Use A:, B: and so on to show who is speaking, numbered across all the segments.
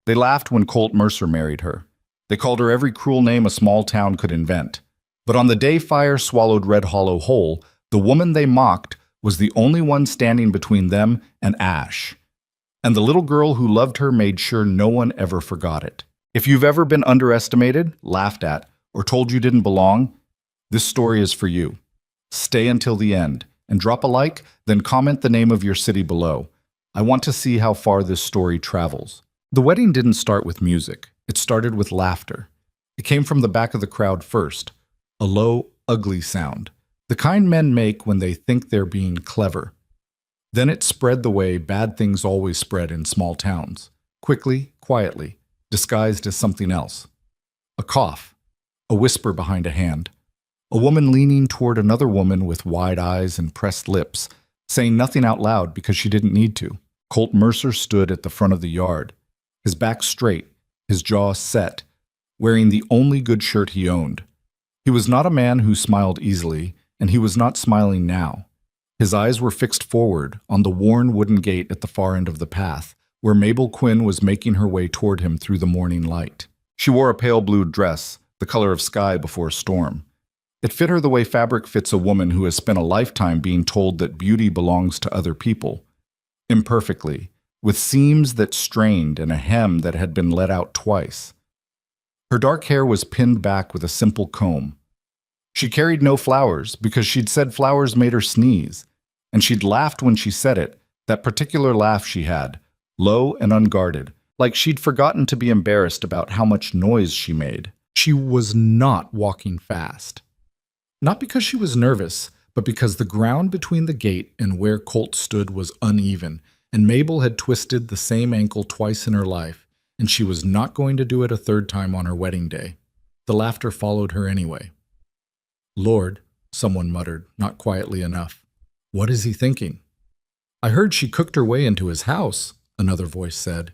A: They laughed when Colt Mercer married her. They called her every cruel name a small town could invent. But on the day fire swallowed Red Hollow whole, the woman they mocked was the only one standing between them and ash. And the little girl who loved her made sure no one ever forgot it. If you've ever been underestimated, laughed at, or told you didn't belong, this story is for you. Stay until the end, and drop a like, then comment the name of your city below. I want to see how far this story travels. The wedding didn't start with music. It started with laughter. It came from the back of the crowd first, a low, ugly sound, the kind men make when they think they're being clever. Then it spread the way bad things always spread in small towns, quickly, quietly, disguised as something else. A cough, a whisper behind a hand, a woman leaning toward another woman with wide eyes and pressed lips, saying nothing out loud because she didn't need to. Colt Mercer stood at the front of the yard, his back straight, his jaw set, wearing the only good shirt he owned. He was not a man who smiled easily, and he was not smiling now. His eyes were fixed forward on the worn wooden gate at the far end of the path, where Mabel Quinn was making her way toward him through the morning light. She wore a pale blue dress, the color of sky before a storm. It fit her the way fabric fits a woman who has spent a lifetime being told that beauty belongs to other people. Imperfectly, with seams that strained and a hem that had been let out twice. Her dark hair was pinned back with a simple comb. She carried no flowers because she'd said flowers made her sneeze, and she'd laughed when she said it, that particular laugh she had, low and unguarded, like she'd forgotten to be embarrassed about how much noise she made. She was not walking fast. Not because she was nervous, but because the ground between the gate and where Colt stood was uneven, and Mabel had twisted the same ankle twice in her life, and she was not going to do it a third time on her wedding day. The laughter followed her anyway. "Lord," someone muttered, not quietly enough. "What is he thinking?" "I heard she cooked her way into his house," another voice said.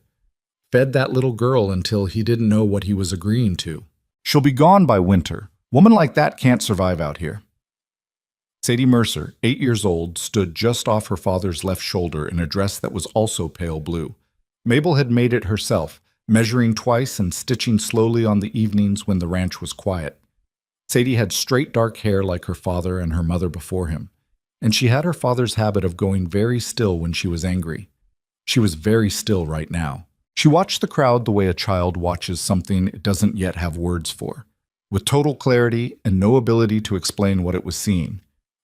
A: "Fed that little girl until he didn't know what he was agreeing to. She'll be gone by winter. Woman like that can't survive out here." Sadie Mercer, 8 years old, stood just off her father's left shoulder in a dress that was also pale blue. Mabel had made it herself, measuring twice and stitching slowly on the evenings when the ranch was quiet. Sadie had straight dark hair like her father and her mother before him, and she had her father's habit of going very still when she was angry. She was very still right now. She watched the crowd the way a child watches something it doesn't yet have words for, with total clarity and no ability to explain what it was seeing.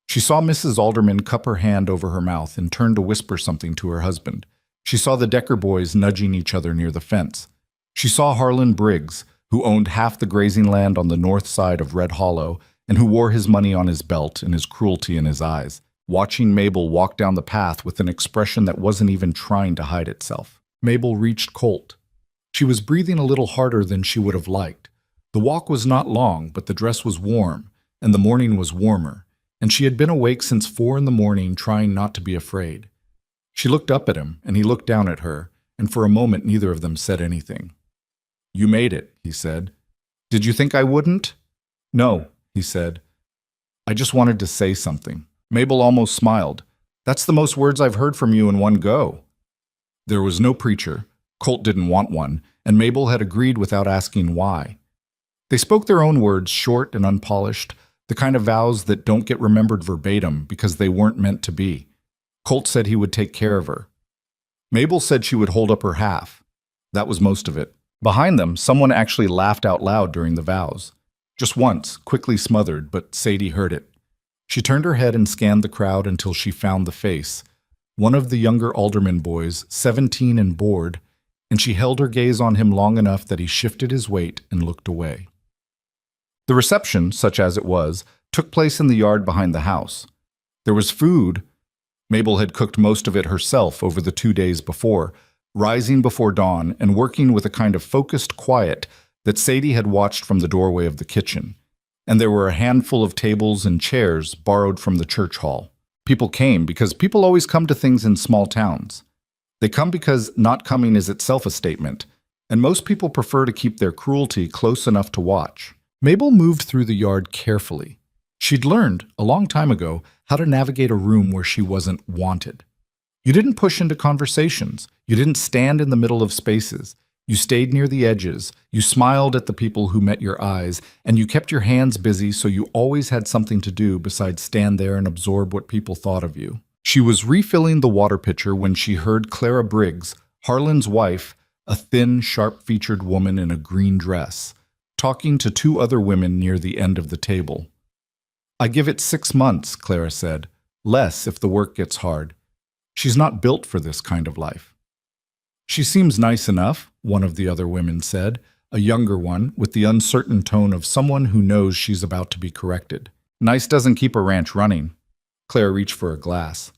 A: She saw Mrs. Alderman cup her hand over her mouth and turn to whisper something to her husband. She saw the Decker boys nudging each other near the fence. She saw Harlan Briggs, who owned half the grazing land on the north side of Red Hollow and who wore his money on his belt and his cruelty in his eyes, watching Mabel walk down the path with an expression that wasn't even trying to hide itself. Mabel reached Colt. She was breathing a little harder than she would have liked. The walk was not long, but the dress was warm, and the morning was warmer, and she had been awake since 4 in the morning trying not to be afraid. She looked up at him, and he looked down at her, and for a moment neither of them said anything. "You made it," he said. "Did you think I wouldn't?" "No," he said. "I just wanted to say something." Mabel almost smiled. "That's the most words I've heard from you in one go." There was no preacher. Colt didn't want one, and Mabel had agreed without asking why. They spoke their own words, short and unpolished, the kind of vows that don't get remembered verbatim because they weren't meant to be. Colt said he would take care of her. Mabel said she would hold up her half. That was most of it. Behind them, someone actually laughed out loud during the vows. Just once, quickly smothered, but Sadie heard it. She turned her head and scanned the crowd until she found the face, one of the younger alderman boys, 17 and bored, and she held her gaze on him long enough that he shifted his weight and looked away. The reception, such as it was, took place in the yard behind the house. There was food. Mabel had cooked most of it herself over the 2 days before, rising before dawn and working with a kind of focused quiet that Sadie had watched from the doorway of the kitchen. And there were a handful of tables and chairs borrowed from the church hall. People came because people always come to things in small towns. They come because not coming is itself a statement, and most people prefer to keep their cruelty close enough to watch. Mabel moved through the yard carefully. She'd learned, a long time ago, how to navigate a room where she wasn't wanted. You didn't push into conversations. You didn't stand in the middle of spaces. You stayed near the edges, you smiled at the people who met your eyes, and you kept your hands busy so you always had something to do besides stand there and absorb what people thought of you. She was refilling the water pitcher when she heard Clara Briggs, Harlan's wife, a thin, sharp-featured woman in a green dress, talking to two other women near the end of the table. "I give it 6 months," Clara said. "Less if the work gets hard. She's not built for this kind of life." "She seems nice enough," one of the other women said, a younger one with the uncertain tone of someone who knows she's about to be corrected. "Nice doesn't keep a ranch running." Clara reached for a glass.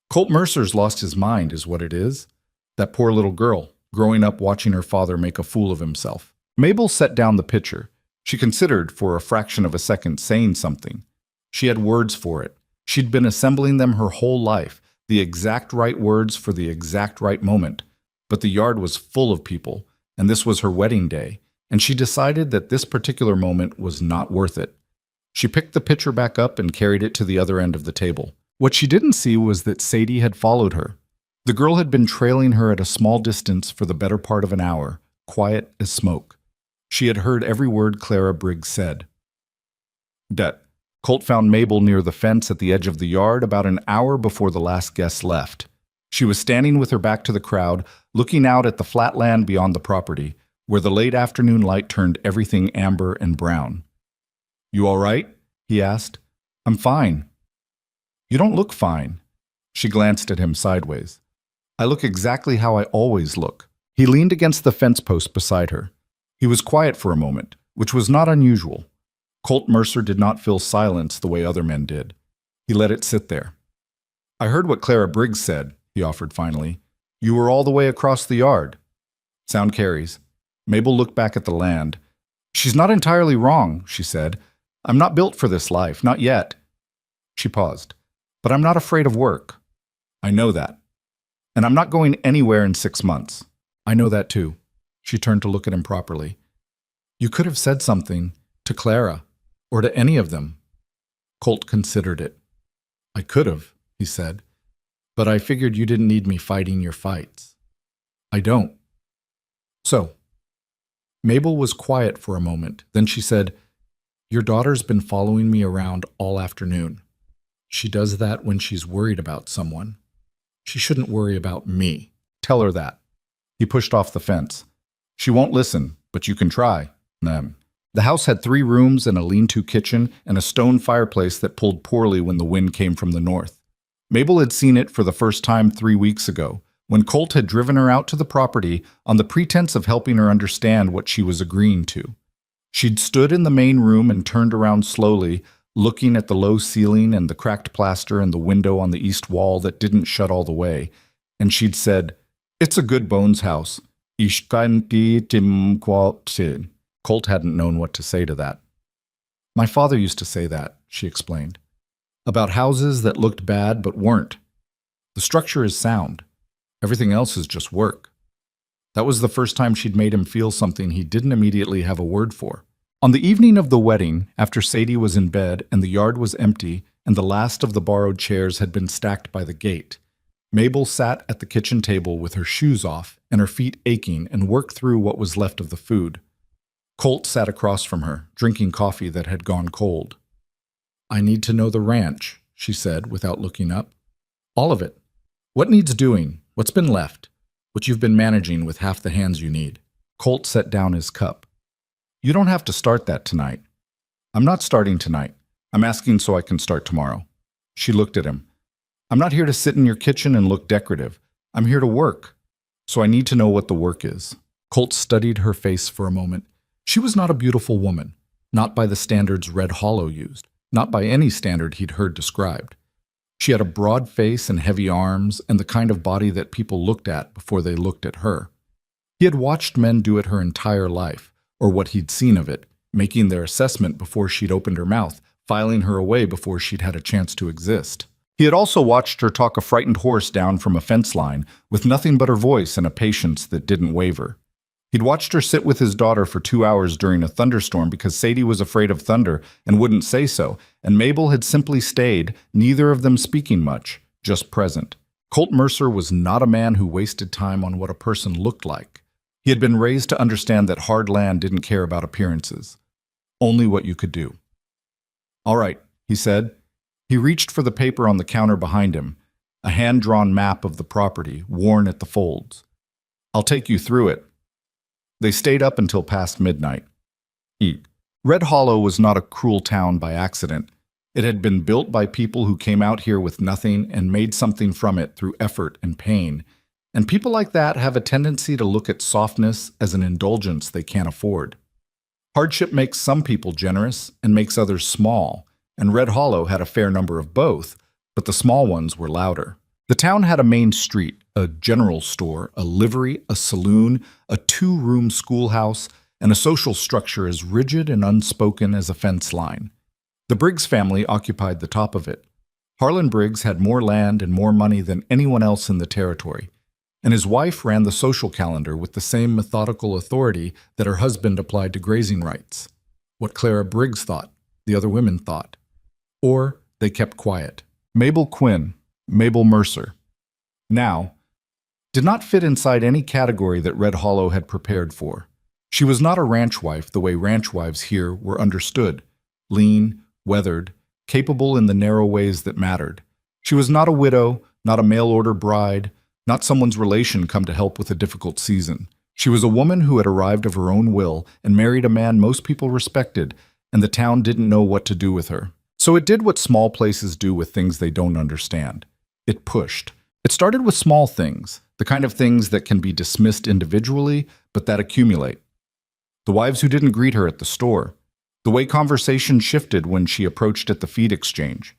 A: "Colt Mercer's lost his mind, is what it is. That poor little girl, growing up watching her father make a fool of himself." Mabel set down the pitcher. She considered for a fraction of a second saying something. She had words for it. She'd been assembling them her whole life, the exact right words for the exact right moment. But the yard was full of people, and this was her wedding day, and she decided that this particular moment was not worth it. She picked the pitcher back up and carried it to the other end of the table. What she didn't see was that Sadie had followed her. The girl had been trailing her at a small distance for the better part of an hour, quiet as smoke. She had heard every word Clara Briggs said. Colt found Mabel near the fence at the edge of the yard about an hour before the last guest left. She was standing with her back to the crowd, looking out at the flat land beyond the property, where the late afternoon light turned everything amber and brown. "You all right?" he asked. "I'm fine." "You don't look fine." She glanced at him sideways. "I look exactly how I always look." He leaned against the fence post beside her. He was quiet for a moment, which was not unusual. Colt Mercer did not feel silence the way other men did. He let it sit there. "I heard what Clara Briggs said," he offered finally. "You were all the way across the yard." "Sound carries." Mabel looked back at the land. "She's not entirely wrong," she said. "I'm not built for this life, not yet." She paused. "But I'm not afraid of work." "I know that. And I'm not going anywhere in 6 months." "I know that too." She turned to look at him properly. "You could have said something to Clara, or to any of them." Colt considered it. "I could have," he said. "But I figured you didn't need me fighting your fights." "I don't." "So." Mabel was quiet for a moment. Then she said, "Your daughter's been following me around all afternoon. She does that when she's worried about someone. She shouldn't worry about me. Tell her that." He pushed off the fence. "She won't listen, but you can try." The house had 3 rooms and a lean-to kitchen and a stone fireplace that pulled poorly when the wind came from the north. Mabel had seen it for the first time 3 weeks ago, when Colt had driven her out to the property on the pretense of helping her understand what she was agreeing to. She'd stood in the main room and turned around slowly, looking at the low ceiling and the cracked plaster and the window on the east wall that didn't shut all the way, and she'd said, "It's a good bones house. Colt hadn't known what to say to that. "My father used to say that," she explained, "about houses that looked bad but weren't. The structure is sound. Everything else is just work." That was the first time she'd made him feel something he didn't immediately have a word for. On the evening of the wedding, after Sadie was in bed and the yard was empty and the last of the borrowed chairs had been stacked by the gate, Mabel sat at the kitchen table with her shoes off and her feet aching and worked through what was left of the food. Colt sat across from her, drinking coffee that had gone cold. "I need to know the ranch," she said without looking up. "All of it. What needs doing? What's been left? What you've been managing with half the hands you need." Colt set down his cup. "You don't have to start that tonight." "I'm not starting tonight. I'm asking so I can start tomorrow." She looked at him. "I'm not here to sit in your kitchen and look decorative. I'm here to work. So I need to know what the work is." Colt studied her face for a moment. She was not a beautiful woman, not by the standards Red Hollow used, not by any standard he'd heard described. She had a broad face and heavy arms and the kind of body that people looked at before they looked at her. He had watched men do it her entire life, or what he'd seen of it, making their assessment before she'd opened her mouth, filing her away before she'd had a chance to exist. He had also watched her talk a frightened horse down from a fence line with nothing but her voice and a patience that didn't waver. He'd watched her sit with his daughter for 2 hours during a thunderstorm because Sadie was afraid of thunder and wouldn't say so, and Mabel had simply stayed, neither of them speaking much, just present. Colt Mercer was not a man who wasted time on what a person looked like. He had been raised to understand that hard land didn't care about appearances, only what you could do. "All right," he said. He reached for the paper on the counter behind him, a hand-drawn map of the property, worn at the folds. "I'll take you through it." They stayed up until past midnight. Red Hollow was not a cruel town by accident. It had been built by people who came out here with nothing and made something from it through effort and pain. And people like that have a tendency to look at softness as an indulgence they can't afford. Hardship makes some people generous and makes others small, and Red Hollow had a fair number of both, but the small ones were louder. The town had a main street, a general store, a livery, a saloon, a two-room schoolhouse, and a social structure as rigid and unspoken as a fence line. The Briggs family occupied the top of it. Harlan Briggs had more land and more money than anyone else in the territory, and his wife ran the social calendar with the same methodical authority that her husband applied to grazing rights. What Clara Briggs thought, the other women thought. Or they kept quiet. Mabel Quinn, Mabel Mercer, now, did not fit inside any category that Red Hollow had prepared for. She was not a ranch wife the way ranch wives here were understood, lean, weathered, capable in the narrow ways that mattered. She was not a widow, not a mail-order bride, not someone's relation come to help with a difficult season. She was a woman who had arrived of her own will and married a man most people respected, and the town didn't know what to do with her. So it did what small places do with things they don't understand. It pushed. It started with small things, the kind of things that can be dismissed individually, but that accumulate. The wives who didn't greet her at the store. The way conversation shifted when she approached at the feed exchange.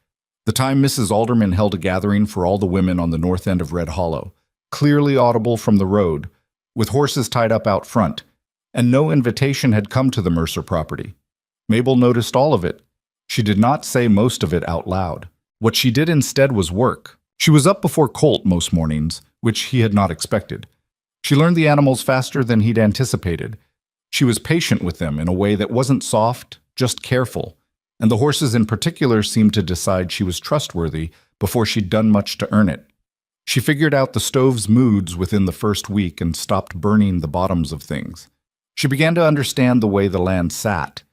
A: The time Mrs. Alderman held a gathering for all the women on the north end of Red Hollow, clearly audible from the road, with horses tied up out front, and no invitation had come to the Mercer property. Mabel noticed all of it. She did not say most of it out loud. What she did instead was work. She was up before Colt most mornings, which he had not expected. She learned the animals faster than he'd anticipated. She was patient with them in a way that wasn't soft, just careful, and the horses in particular seemed to decide she was trustworthy before she'd done much to earn it. She figured out the stove's moods within the first week and stopped burning the bottoms of things. She began to understand the way the land sat,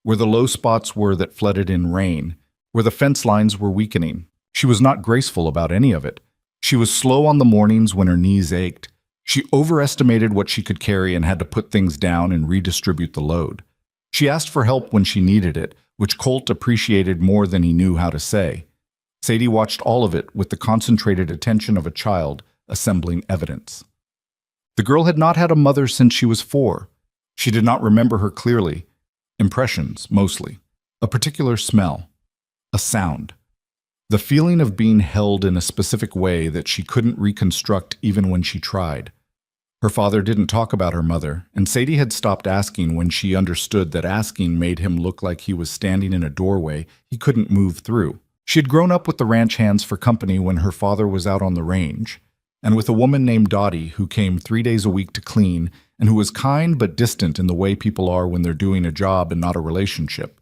A: where the low spots were that flooded in rain, where the fence lines were weakening. She was not graceful about any of it. She was slow on the mornings when her knees ached. She overestimated what she could carry and had to put things down and redistribute the load. She asked for help when she needed it, which Colt appreciated more than he knew how to say. Sadie watched all of it with the concentrated attention of a child assembling evidence. The girl had not had a mother since she was 4. She did not remember her clearly. Impressions, mostly. A particular smell. A sound. The feeling of being held in a specific way that she couldn't reconstruct even when she tried. Her father didn't talk about her mother, and Sadie had stopped asking when she understood that asking made him look like he was standing in a doorway he couldn't move through. She had grown up with the ranch hands for company when her father was out on the range, and with a woman named Dottie who came 3 days a week to clean and who was kind but distant in the way people are when they're doing a job and not a relationship.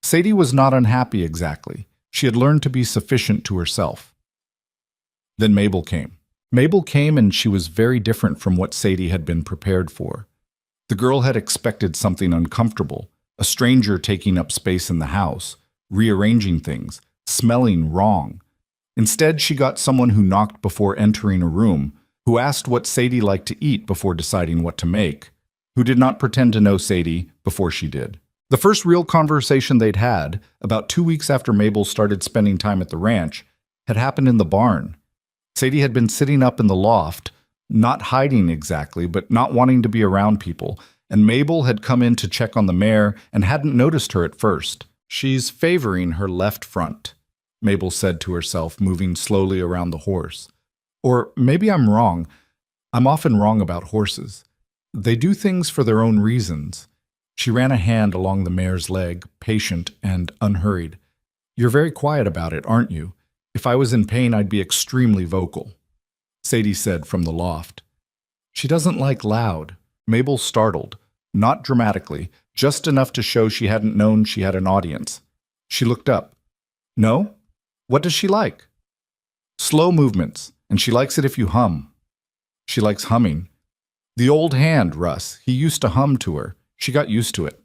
A: Sadie was not unhappy exactly. She had learned to be sufficient to herself. Then Mabel came. Mabel came and she was very different from what Sadie had been prepared for. The girl had expected something uncomfortable, a stranger taking up space in the house, rearranging things, smelling wrong. Instead, she got someone who knocked before entering a room, who asked what Sadie liked to eat before deciding what to make, who did not pretend to know Sadie before she did. The first real conversation they'd had, about 2 weeks after Mabel started spending time at the ranch, had happened in the barn. Sadie had been sitting up in the loft, not hiding exactly, but not wanting to be around people, and Mabel had come in to check on the mare and hadn't noticed her at first. "She's favoring her left front," Mabel said to herself, moving slowly around the horse. Or maybe I'm wrong. I'm often wrong about horses. They do things for their own reasons. She ran a hand along the mare's leg, patient and unhurried. "You're very quiet about it, aren't you? If I was in pain, I'd be extremely vocal," Sadie said from the loft. "She doesn't like loud." Mabel startled, not dramatically, just enough to show she hadn't known she had an audience. She looked up. "No? What does she like?" "Slow movements, and she likes it if you hum." "She likes humming." The old hand, Russ. He used to hum to her. She got used to it.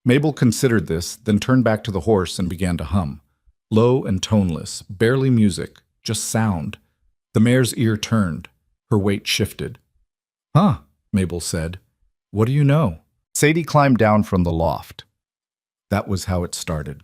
A: Mabel considered this, then turned back to the horse and began to hum. Low and toneless, barely music, just sound. The mare's ear turned. Her weight shifted. Huh, Mabel said. What do you know? Sadie climbed down from the loft. That was how it started.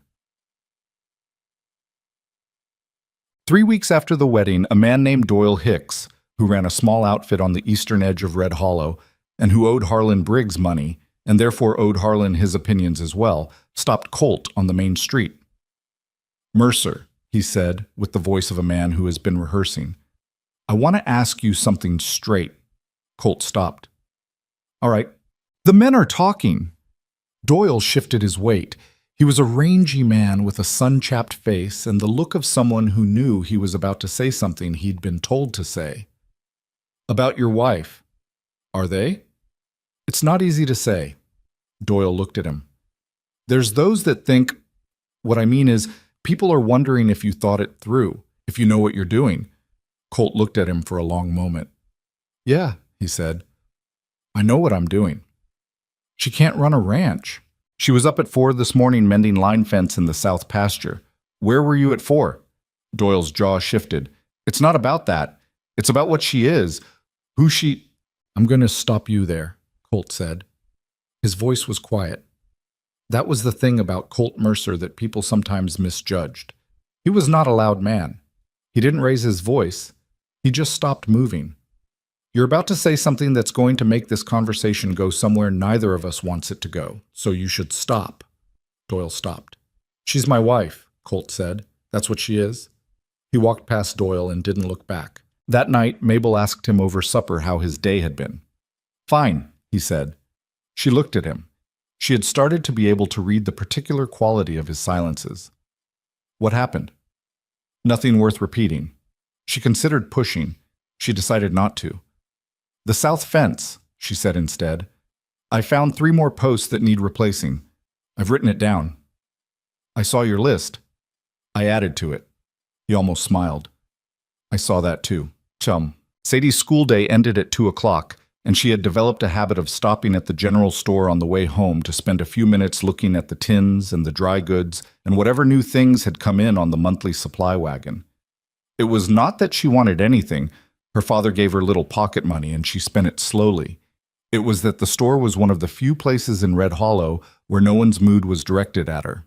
A: 3 weeks after the wedding, a man named Doyle Hicks, who ran a small outfit on the eastern edge of Red Hollow and who owed Harlan Briggs money, and therefore owed Harlan his opinions as well, stopped Colt on the main street. Mercer, he said, with the voice of a man who has been rehearsing, I want to ask you something straight. Colt stopped. All right. The men are talking. Doyle shifted his weight. He was a rangy man with a sun-chapped face and the look of someone who knew he was about to say something he'd been told to say. About your wife. Are they? It's not easy to say. Doyle looked at him. There's those that think, what I mean is, people are wondering if you thought it through, if you know what you're doing. Colt looked at him for a long moment. Yeah, he said. I know what I'm doing. She can't run a ranch. She was up at 4 this morning mending line fence in the south pasture. Where were you at 4? Doyle's jaw shifted. It's not about that. It's about what she is. Who she... I'm going to stop you there, Colt said. His voice was quiet. That was the thing about Colt Mercer that people sometimes misjudged. He was not a loud man. He didn't raise his voice. He just stopped moving. You're about to say something that's going to make this conversation go somewhere neither of us wants it to go, so you should stop. Doyle stopped. She's my wife, Colt said. That's what she is. He walked past Doyle and didn't look back. That night, Mabel asked him over supper how his day had been. Fine, he said. She looked at him. She had started to be able to read the particular quality of his silences. What happened? Nothing worth repeating. She considered pushing. She decided not to. The south fence, she said instead. I found 3 more posts that need replacing. I've written it down. I saw your list. I added to it. He almost smiled. I saw that too. Chum. Sadie's school day ended at 2 o'clock, and she had developed a habit of stopping at the general store on the way home to spend a few minutes looking at the tins and the dry goods and whatever new things had come in on the monthly supply wagon. It was not that she wanted anything. Her father gave her little pocket money and she spent it slowly. It was that the store was one of the few places in Red Hollow where no one's mood was directed at her.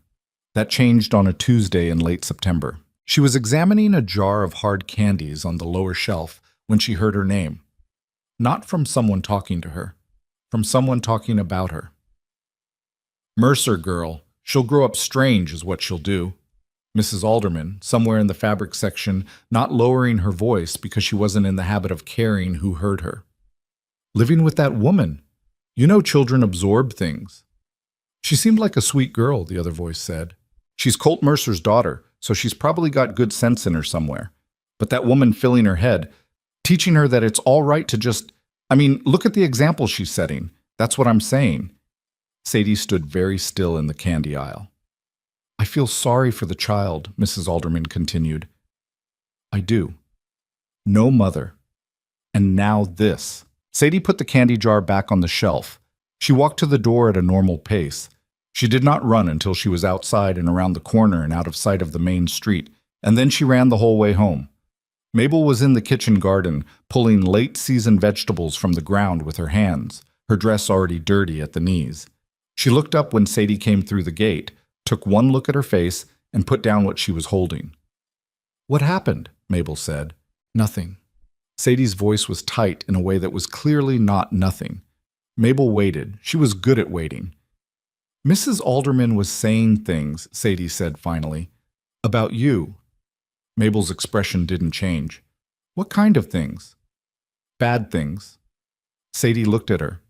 A: That changed on a Tuesday in late September. She was examining a jar of hard candies on the lower shelf when she heard her name. Not from someone talking to her, from someone talking about her. Mercer girl, she'll grow up strange is what she'll do. Mrs. Alderman, somewhere in the fabric section, not lowering her voice because she wasn't in the habit of caring who heard her. Living with that woman. You know children absorb things. She seemed like a sweet girl, the other voice said. She's Colt Mercer's daughter, so she's probably got good sense in her somewhere. But that woman filling her head, teaching her that it's all right to just... look at the example she's setting. That's what I'm saying. Sadie stood very still in the candy aisle. I feel sorry for the child, Mrs. Alderman continued. I do. No mother. And now this. Sadie put the candy jar back on the shelf. She walked to the door at a normal pace. She did not run until she was outside and around the corner and out of sight of the main street, and then she ran the whole way home. Mabel was in the kitchen garden, pulling late-season vegetables from the ground with her hands, her dress already dirty at the knees. She looked up when Sadie came through the gate, took one look at her face, and put down what she was holding. What happened? Mabel said. Nothing. Sadie's voice was tight in a way that was clearly not nothing. Mabel waited. She was good at waiting. Mrs. Alderman was saying things, Sadie said finally, about you. Mabel's expression didn't change. What kind of things? Bad things. Sadie looked at her.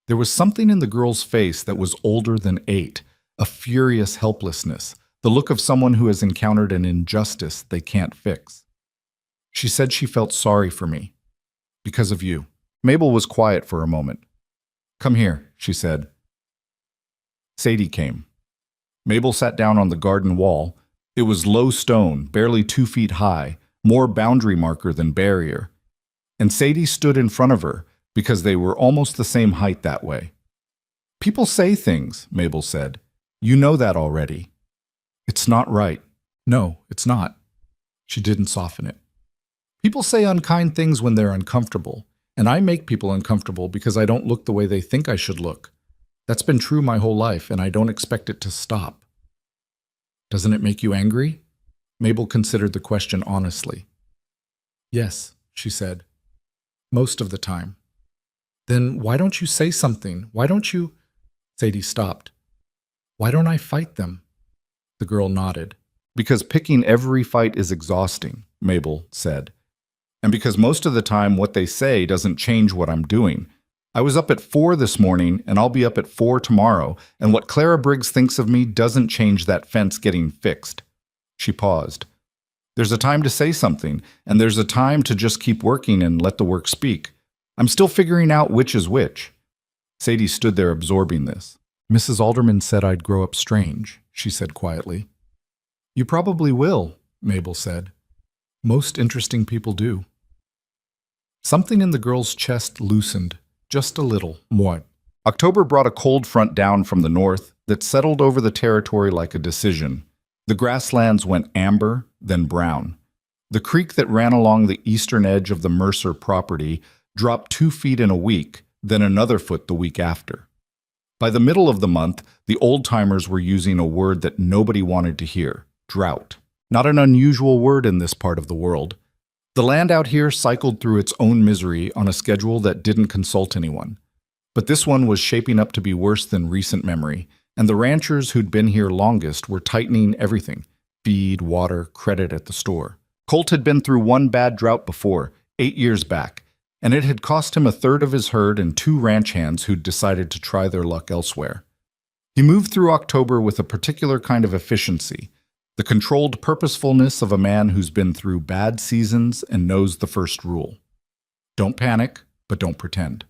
A: There was something in the girl's face that was older than 8, a furious helplessness, the look of someone who has encountered an injustice they can't fix. She said she felt sorry for me. Because of you. Mabel was quiet for a moment. Come here, she said. Sadie came. Mabel sat down on the garden wall. It was low stone, barely 2 feet high, more boundary marker than barrier. And Sadie stood in front of her, because they were almost the same height that way. People say things, Mabel said. You know that already. It's not right. No, it's not. She didn't soften it. People say unkind things when they're uncomfortable, and I make people uncomfortable because I don't look the way they think I should look. That's been true my whole life, and I don't expect it to stop. Doesn't it make you angry? Mabel considered the question honestly. Yes, she said. Most of the time. Then why don't you say something? Why don't you? Sadie stopped. Why don't I fight them? The girl nodded. Because picking every fight is exhausting, Mabel said. And because most of the time what they say doesn't change what I'm doing. I was up at 4 this morning, and I'll be up at 4 tomorrow, and what Clara Briggs thinks of me doesn't change that fence getting fixed. She paused. There's a time to say something, and there's a time to just keep working and let the work speak. I'm still figuring out which is which. Sadie stood there absorbing this. Mrs. Alderman said I'd grow up strange, she said quietly. You probably will, Mabel said. Most interesting people do. Something in the girl's chest loosened, just a little more. October brought a cold front down from the north that settled over the territory like a decision. The grasslands went amber, then brown. The creek that ran along the eastern edge of the Mercer property dropped 2 feet in a week, then another foot the week after. By the middle of the month, the old-timers were using a word that nobody wanted to hear, drought. Not an unusual word in this part of the world. The land out here cycled through its own misery on a schedule that didn't consult anyone. But this one was shaping up to be worse than recent memory, and the ranchers who'd been here longest were tightening everything: feed, water, credit at the store. Colt had been through one bad drought before, 8 years back, and it had cost him a third of his herd and 2 ranch hands who'd decided to try their luck elsewhere. He moved through October with a particular kind of efficiency, the controlled purposefulness of a man who's been through bad seasons and knows the first rule. Don't panic, but don't pretend.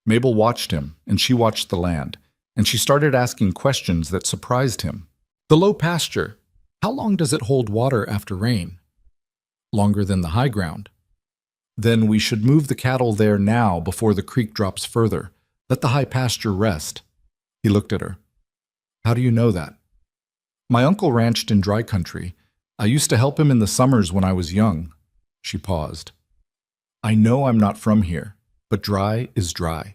A: Mabel watched him, and she watched the land, and she started asking questions that surprised him. The low pasture, how long does it hold water after rain? Longer than the high ground. Then we should move the cattle there now before the creek drops further. Let the high pasture rest. He looked at her. How do you know that? My uncle ranched in dry country. I used to help him in the summers when I was young. She paused. I know I'm not from here, but dry is dry.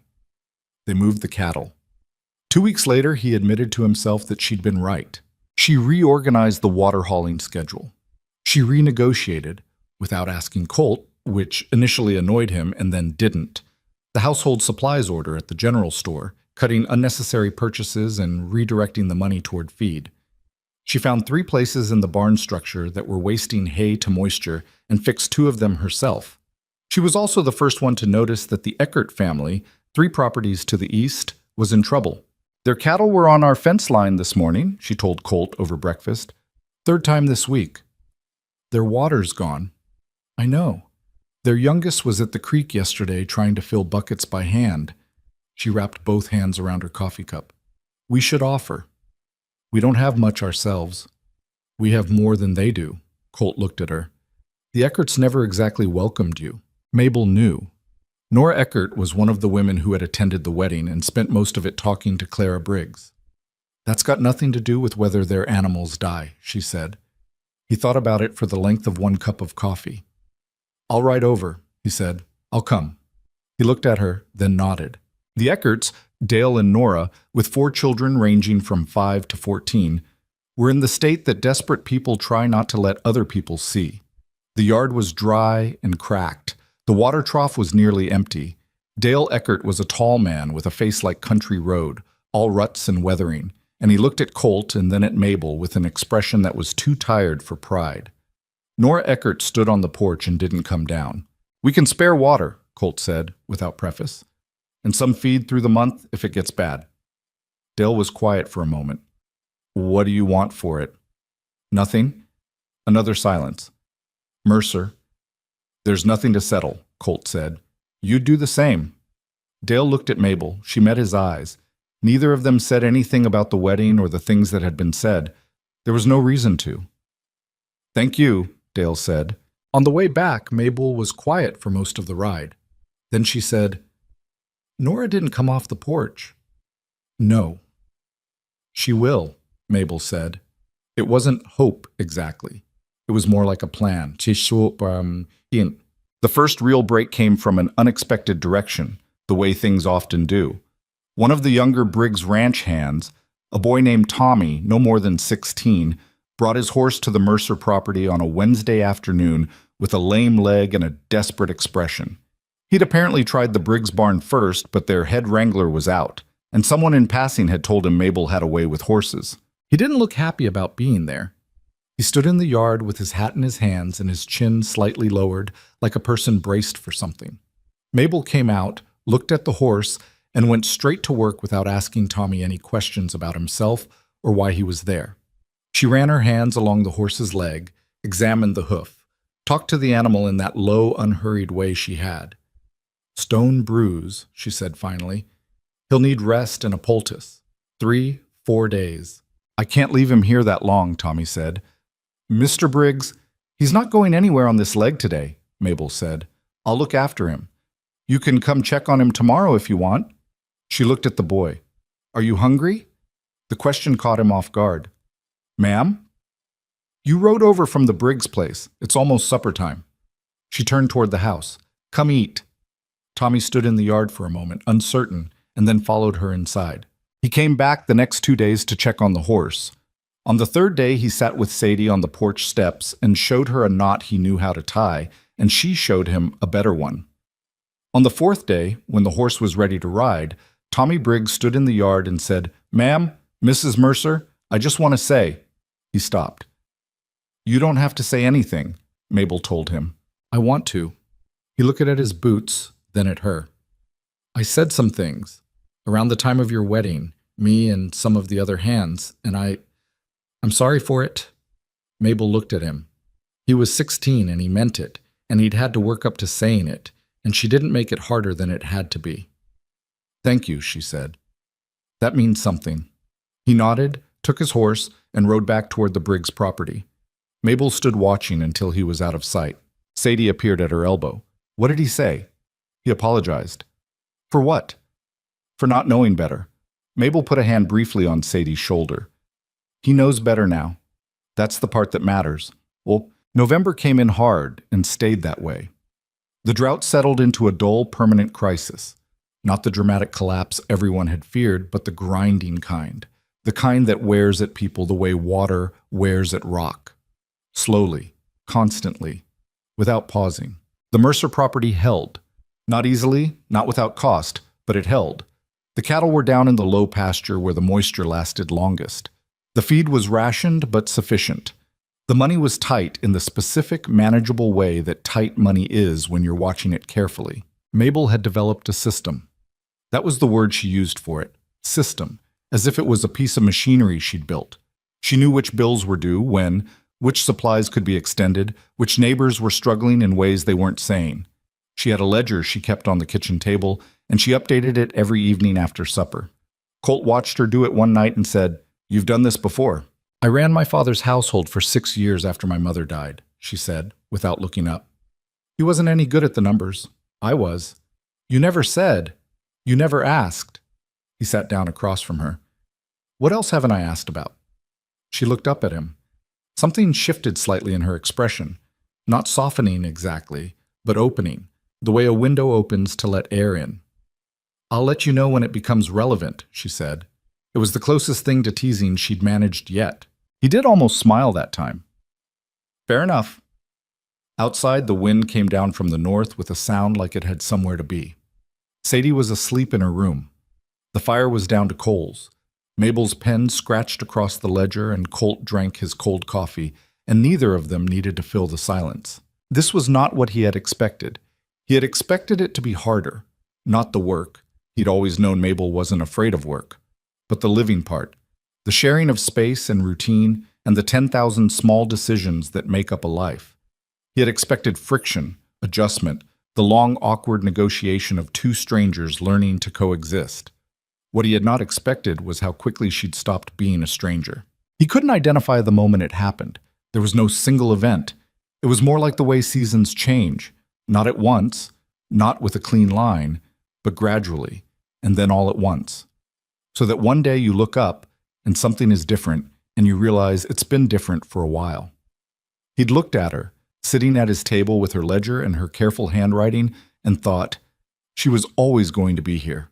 A: They moved the cattle. 2 weeks later, he admitted to himself that she'd been right. She reorganized the water hauling schedule. She renegotiated, without asking Colt, which initially annoyed him and then didn't, the household supplies order at the general store, cutting unnecessary purchases and redirecting the money toward feed. She found 3 places in the barn structure that were wasting hay to moisture and fixed 2 of them herself. She was also the first one to notice that the Eckert family, 3 properties to the east, was in trouble. Their cattle were on our fence line this morning, she told Colt over breakfast. 3rd time this week. Their water's gone. I know. Their youngest was at the creek yesterday trying to fill buckets by hand. She wrapped both hands around her coffee cup. We should offer. We don't have much ourselves. We have more than they do. Colt looked at her. The Eckerts never exactly welcomed you. Mabel knew. Nora Eckert was one of the women who had attended the wedding and spent most of it talking to Clara Briggs. That's got nothing to do with whether their animals die, she said. He thought about it for the length of 1 cup of coffee. I'll ride over, he said. I'll come. He looked at her, then nodded. The Eckerts, Dale and Nora, with 4 children ranging from 5 to 14, were in the state that desperate people try not to let other people see. The yard was dry and cracked. The water trough was nearly empty. Dale Eckert was a tall man with a face like country road, all ruts and weathering, and he looked at Colt and then at Mabel with an expression that was too tired for pride. Nora Eckert stood on the porch and didn't come down. We can spare water, Colt said, without preface, and some feed through the month if it gets bad. Dale was quiet for a moment. What do you want for it? Nothing. Another silence. Mercer. There's nothing to settle, Colt said. You'd do the same. Dale looked at Mabel. She met his eyes. Neither of them said anything about the wedding or the things that had been said. There was no reason to. Thank you, Dale said. On the way back, Mabel was quiet for most of the ride. Then she said, Nora didn't come off the porch. No. She will, Mabel said. It wasn't hope exactly. It was more like a plan. The first real break came from an unexpected direction, the way things often do. One of the younger Briggs ranch hands, a boy named Tommy, no more than 16, brought his horse to the Mercer property on a Wednesday afternoon with a lame leg and a desperate expression. He'd apparently tried the Briggs barn first, but their head wrangler was out, and someone in passing had told him Mabel had a way with horses. He didn't look happy about being there. He stood in the yard with his hat in his hands and his chin slightly lowered, like a person braced for something. Mabel came out, looked at the horse, and went straight to work without asking Tommy any questions about himself or why he was there. She ran her hands along the horse's leg, examined the hoof, talked to the animal in that low, unhurried way she had. "Stone bruise," she said finally. "He'll need rest and a poultice. 3-4 days." "I can't leave him here that long," Tommy said. "Mr. Briggs, he's not going anywhere on this leg today," Mabel said. "I'll look after him. You can come check on him tomorrow if you want." She looked at the boy. "Are you hungry?" The question caught him off guard. "Ma'am?" "You rode over from the Briggs place. It's almost supper time." She turned toward the house. "Come eat." Tommy stood in the yard for a moment, uncertain, and then followed her inside. He came back the next 2 days to check on the horse. On the third day, he sat with Sadie on the porch steps and showed her a knot he knew how to tie, and she showed him a better one. On the fourth day, when the horse was ready to ride, Tommy Briggs stood in the yard and said, "Ma'am, Mrs. Mercer, I just want to say—" He stopped. "You don't have to say anything," Mabel told him. "I want to." He looked at his boots, then at her. "I said some things. Around the time of your wedding, me and some of the other hands, and I'm sorry for it." Mabel looked at him. He was 16 and he meant it, and he'd had to work up to saying it, and she didn't make it harder than it had to be. "Thank you," she said. "That means something." He nodded, took his horse, and rode back toward the Briggs property. Mabel stood watching until he was out of sight. Sadie appeared at her elbow. "What did he say?" He apologized. "For what?" "For not knowing better." Mabel put a hand briefly on Sadie's shoulder. "He knows better now. That's the part that matters." Well, November came in hard and stayed that way. The drought settled into a dull, permanent crisis. Not the dramatic collapse everyone had feared, but the grinding kind. The kind that wears at people the way water wears at rock. Slowly, constantly, without pausing. The Mercer property held. Not easily, not without cost, but it held. The cattle were down in the low pasture where the moisture lasted longest. The feed was rationed but sufficient. The money was tight in the specific, manageable way that tight money is when you're watching it carefully. Mabel had developed a system. That was the word she used for it. System. As if it was a piece of machinery she'd built. She knew which bills were due, when, which supplies could be extended, which neighbors were struggling in ways they weren't saying. She had a ledger she kept on the kitchen table, and she updated it every evening after supper. Colt watched her do it one night and said, "You've done this before." "I ran my father's household for 6 years after my mother died," she said, without looking up. "He wasn't any good at the numbers. I was." "You never said. You never asked." He sat down across from her. "What else haven't I asked about?" She looked up at him. Something shifted slightly in her expression, not softening exactly, but opening, the way a window opens to let air in. "I'll let you know when it becomes relevant," she said. It was the closest thing to teasing she'd managed yet. He did almost smile that time. "Fair enough." Outside, the wind came down from the north with a sound like it had somewhere to be. Sadie was asleep in her room. The fire was down to coals. Mabel's pen scratched across the ledger and Colt drank his cold coffee, and neither of them needed to fill the silence. This was not what he had expected. He had expected it to be harder. Not the work. He'd always known Mabel wasn't afraid of work. But the living part. The sharing of space and routine, and the 10,000 small decisions that make up a life. He had expected friction, adjustment, the long, awkward negotiation of two strangers learning to coexist. What he had not expected was how quickly she'd stopped being a stranger. He couldn't identify the moment it happened. There was no single event. It was more like the way seasons change. Not at once, not with a clean line, but gradually, and then all at once. So that one day you look up and something is different, and you realize it's been different for a while. He'd looked at her, sitting at his table with her ledger and her careful handwriting, and thought, she was always going to be here.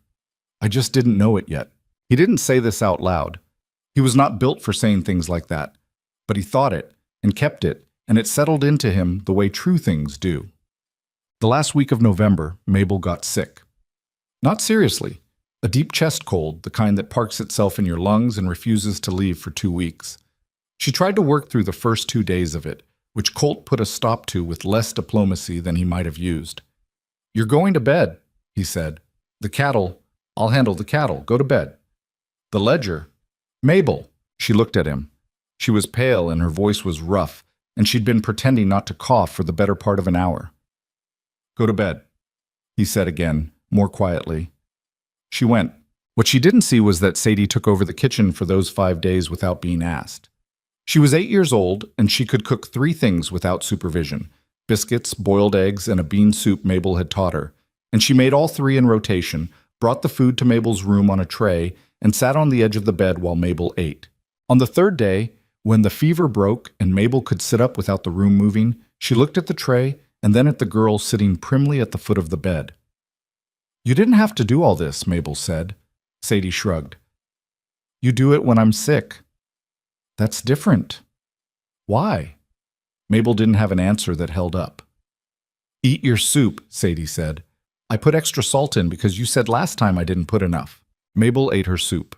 A: I just didn't know it yet. He didn't say this out loud. He was not built for saying things like that, but he thought it and kept it, and it settled into him the way true things do. The last week of November, Mabel got sick. Not seriously. A deep chest cold, the kind that parks itself in your lungs and refuses to leave for 2 weeks. She tried to work through the first 2 days of it, which Colt put a stop to with less diplomacy than he might have used. "You're going to bed," he said. "The cattle, I'll handle the cattle. Go to bed." "The ledger." "Mabel." She looked at him. She was pale and her voice was rough, and she'd been pretending not to cough for the better part of an hour. "Go to bed," he said again, more quietly. She went. What she didn't see was that Sadie took over the kitchen for those 5 days without being asked. She was 8 years old, and she could cook 3 things without supervision: biscuits, boiled eggs, and a bean soup Mabel had taught her. And she made all 3 in rotation, brought the food to Mabel's room on a tray, and sat on the edge of the bed while Mabel ate. On the 3rd day, when the fever broke and Mabel could sit up without the room moving, she looked at the tray and then at the girl sitting primly at the foot of the bed. "You didn't have to do all this," Mabel said. Sadie shrugged. "You do it when I'm sick." "That's different." "Why?" Mabel didn't have an answer that held up. "Eat your soup," Sadie said. "I put extra salt in because you said last time I didn't put enough." Mabel ate her soup.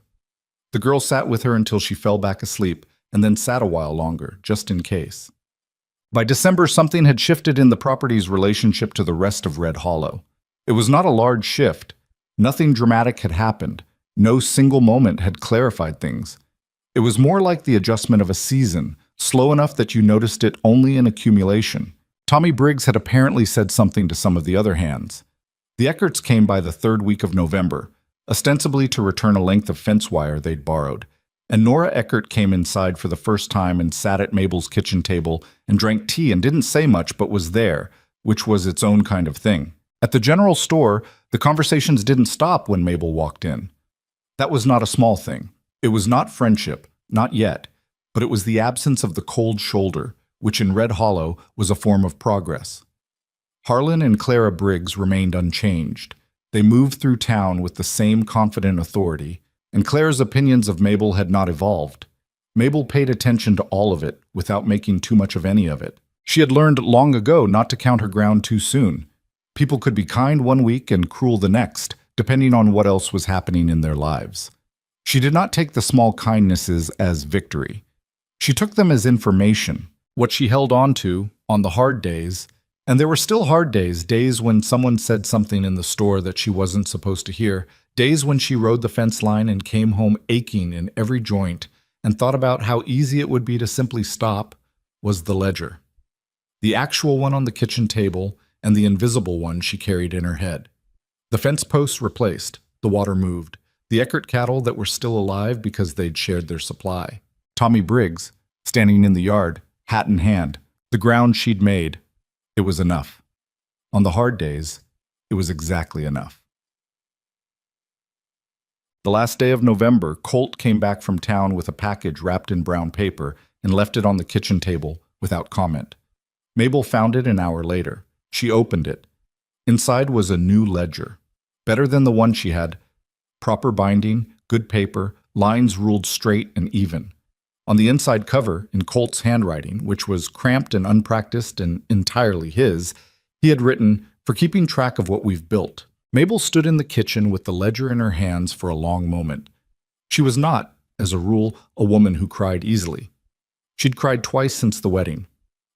A: The girl sat with her until she fell back asleep, and then sat a while longer, just in case. By December, something had shifted in the property's relationship to the rest of Red Hollow. It was not a large shift. Nothing dramatic had happened. No single moment had clarified things. It was more like the adjustment of a season, slow enough that you noticed it only in accumulation. Tommy Briggs had apparently said something to some of the other hands. The Eckerts came by the 3rd week of November, ostensibly to return a length of fence wire they'd borrowed. And Nora Eckert came inside for the first time and sat at Mabel's kitchen table and drank tea and didn't say much but was there, which was its own kind of thing. At the general store, the conversations didn't stop when Mabel walked in. That was not a small thing. It was not friendship, not yet, but it was the absence of the cold shoulder, which in Red Hollow was a form of progress. Harlan and Clara Briggs remained unchanged. They moved through town with the same confident authority, and Clara's opinions of Mabel had not evolved. Mabel paid attention to all of it without making too much of any of it. She had learned long ago not to count her ground too soon. People could be kind one week and cruel the next, depending on what else was happening in their lives. She did not take the small kindnesses as victory. She took them as information, what she held on to on the hard days. And there were still hard days, days when someone said something in the store that she wasn't supposed to hear, days when she rode the fence line and came home aching in every joint and thought about how easy it would be to simply stop. Was the ledger. The actual one on the kitchen table and the invisible one she carried in her head. The fence posts replaced, the water moved, the Eckert cattle that were still alive because they'd shared their supply. Tommy Briggs, standing in the yard, hat in hand, the ground she'd made. It was enough. On the hard days, it was exactly enough. The last day of November, Colt came back from town with a package wrapped in brown paper and left it on the kitchen table without comment. Mabel found it an hour later. She opened it. Inside was a new ledger, better than the one she had. Proper binding, good paper, lines ruled straight and even. On the inside cover, in Colt's handwriting, which was cramped and unpracticed and entirely his, he had written, "For keeping track of what we've built." Mabel stood in the kitchen with the ledger in her hands for a long moment. She was not, as a rule, a woman who cried easily. She'd cried twice since the wedding.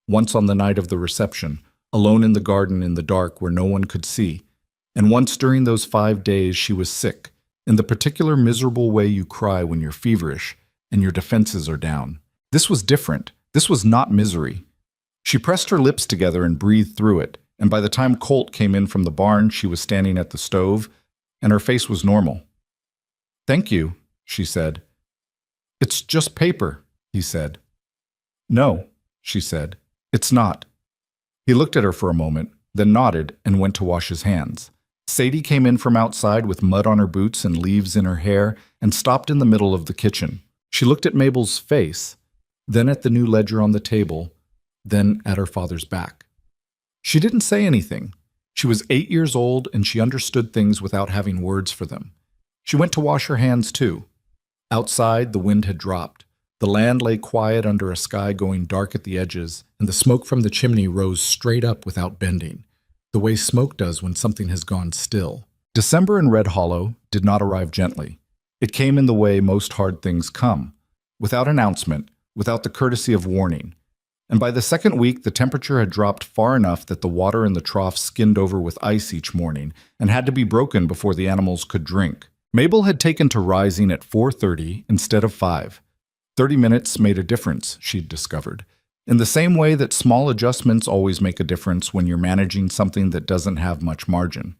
A: Once on the night of the reception, alone in the garden in the dark where no one could see, and once during those 5 days she was sick, in the particular miserable way you cry when you're feverish and your defenses are down. This was different. This was not misery. She pressed her lips together and breathed through it, and by the time Colt came in from the barn, she was standing at the stove, and her face was normal. "Thank you," she said. "It's just paper," he said. "No," she said. "It's not." He looked at her for a moment, then nodded and went to wash his hands. Sadie came in from outside with mud on her boots and leaves in her hair and stopped in the middle of the kitchen. She looked at Mabel's face, then at the new ledger on the table, then at her father's back. She didn't say anything. She was 8 years old and she understood things without having words for them. She went to wash her hands too. Outside, the wind had dropped. The land lay quiet under a sky going dark at the edges, and the smoke from the chimney rose straight up without bending, the way smoke does when something has gone still. December in Red Hollow did not arrive gently. It came in the way most hard things come, without announcement, without the courtesy of warning. And by the second week, the temperature had dropped far enough that the water in the trough skinned over with ice each morning and had to be broken before the animals could drink. Mabel had taken to rising at 4:30 instead of 5. 30 minutes made a difference, she'd discovered, in the same way that small adjustments always make a difference when you're managing something that doesn't have much margin.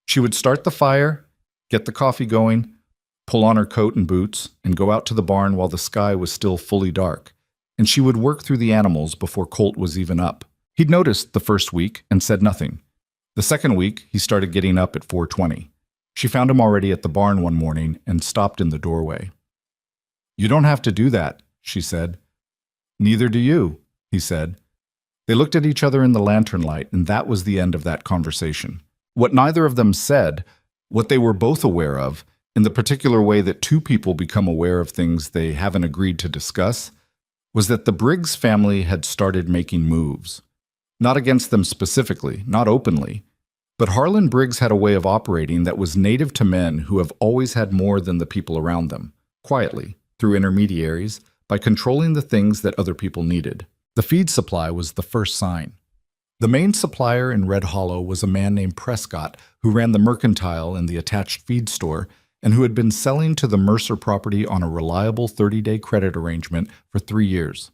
A: She would start the fire, get the coffee going, pull on her coat and boots, and go out to the barn while the sky was still fully dark, and she would work through the animals before Colt was even up. He'd noticed the first week and said nothing. The second week, he started getting up at 4:20. She found him already at the barn one morning and stopped in the doorway. "You don't have to do that," she said. "Neither do you," he said. They looked at each other in the lantern light, and that was the end of that conversation. What neither of them said, what they were both aware of, in the particular way that two people become aware of things they haven't agreed to discuss, was that the Briggs family had started making moves. Not against them specifically, not openly, but Harlan Briggs had a way of operating that was native to men who have always had more than the people around them, quietly, through intermediaries, by controlling the things that other people needed. The feed supply was the first sign. The main supplier in Red Hollow was a man named Prescott who ran the mercantile and the attached feed store and who had been selling to the Mercer property on a reliable 30-day credit arrangement for 3 years.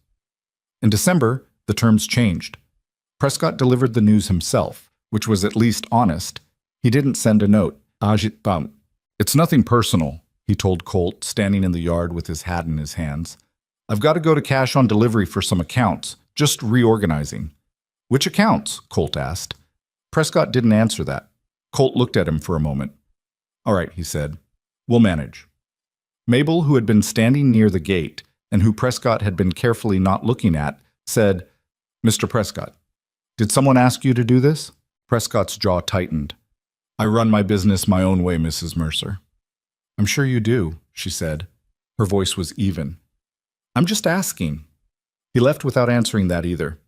A: In December, the terms changed. Prescott delivered the news himself, which was at least honest. He didn't send a note. "It's nothing personal," he told Colt, standing in the yard with his hat in his hands. "I've got to go to cash on delivery for some accounts, just reorganizing." "Which accounts?" Colt asked. Prescott didn't answer that. Colt looked at him for a moment. "All right," he said. "We'll manage." Mabel, who had been standing near the gate and who Prescott had been carefully not looking at, said, "Mr. Prescott, did someone ask you to do this?" Prescott's jaw tightened. "I run my business my own way, Mrs. Mercer." "I'm sure you do," she said. Her voice was even. "I'm just asking." He left without answering that either.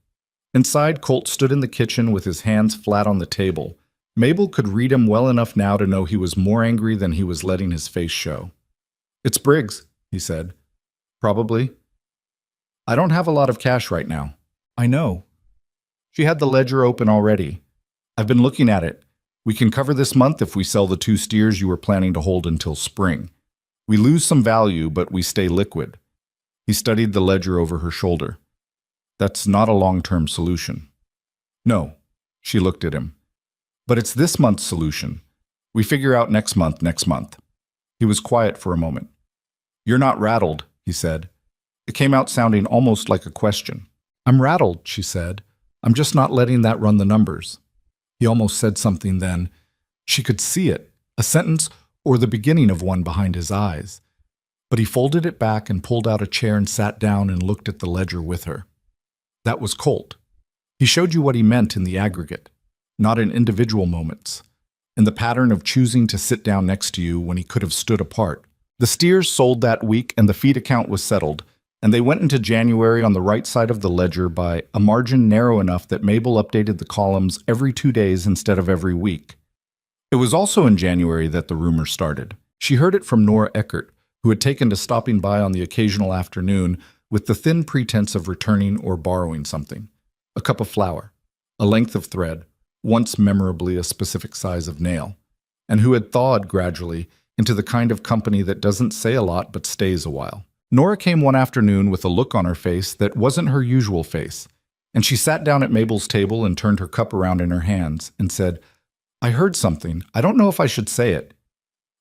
A: Inside, Colt stood in the kitchen with his hands flat on the table. Mabel could read him well enough now to know he was more angry than he was letting his face show. "It's Briggs," he said. "Probably." "I don't have a lot of cash right now." "I know." She had the ledger open already. "I've been looking at it. We can cover this month if we sell the 2 steers you were planning to hold until spring. We lose some value, but we stay liquid." He studied the ledger over her shoulder. "That's not a long-term solution." "No." She looked at him. "But it's this month's solution. We figure out next month. He was quiet for a moment. "You're not rattled," he said. It came out sounding almost like a question. "I'm rattled," she said. "I'm just not letting that run the numbers." He almost said something then. She could see it, a sentence or the beginning of one behind his eyes. But he folded it back and pulled out a chair and sat down and looked at the ledger with her. That was Colt. He showed you what he meant in the aggregate, not in individual moments, in the pattern of choosing to sit down next to you when he could have stood apart. The steers sold that week and the feed account was settled, and they went into January on the right side of the ledger by a margin narrow enough that Mabel updated the columns every 2 days instead of every week. It was also in January that the rumor started. She heard it from Nora Eckert, who had taken to stopping by on the occasional afternoon with the thin pretense of returning or borrowing something. A cup of flour, a length of thread, once memorably a specific size of nail, and who had thawed gradually into the kind of company that doesn't say a lot but stays a while. Nora came one afternoon with a look on her face that wasn't her usual face, and she sat down at Mabel's table and turned her cup around in her hands and said, "I heard something. I don't know if I should say it."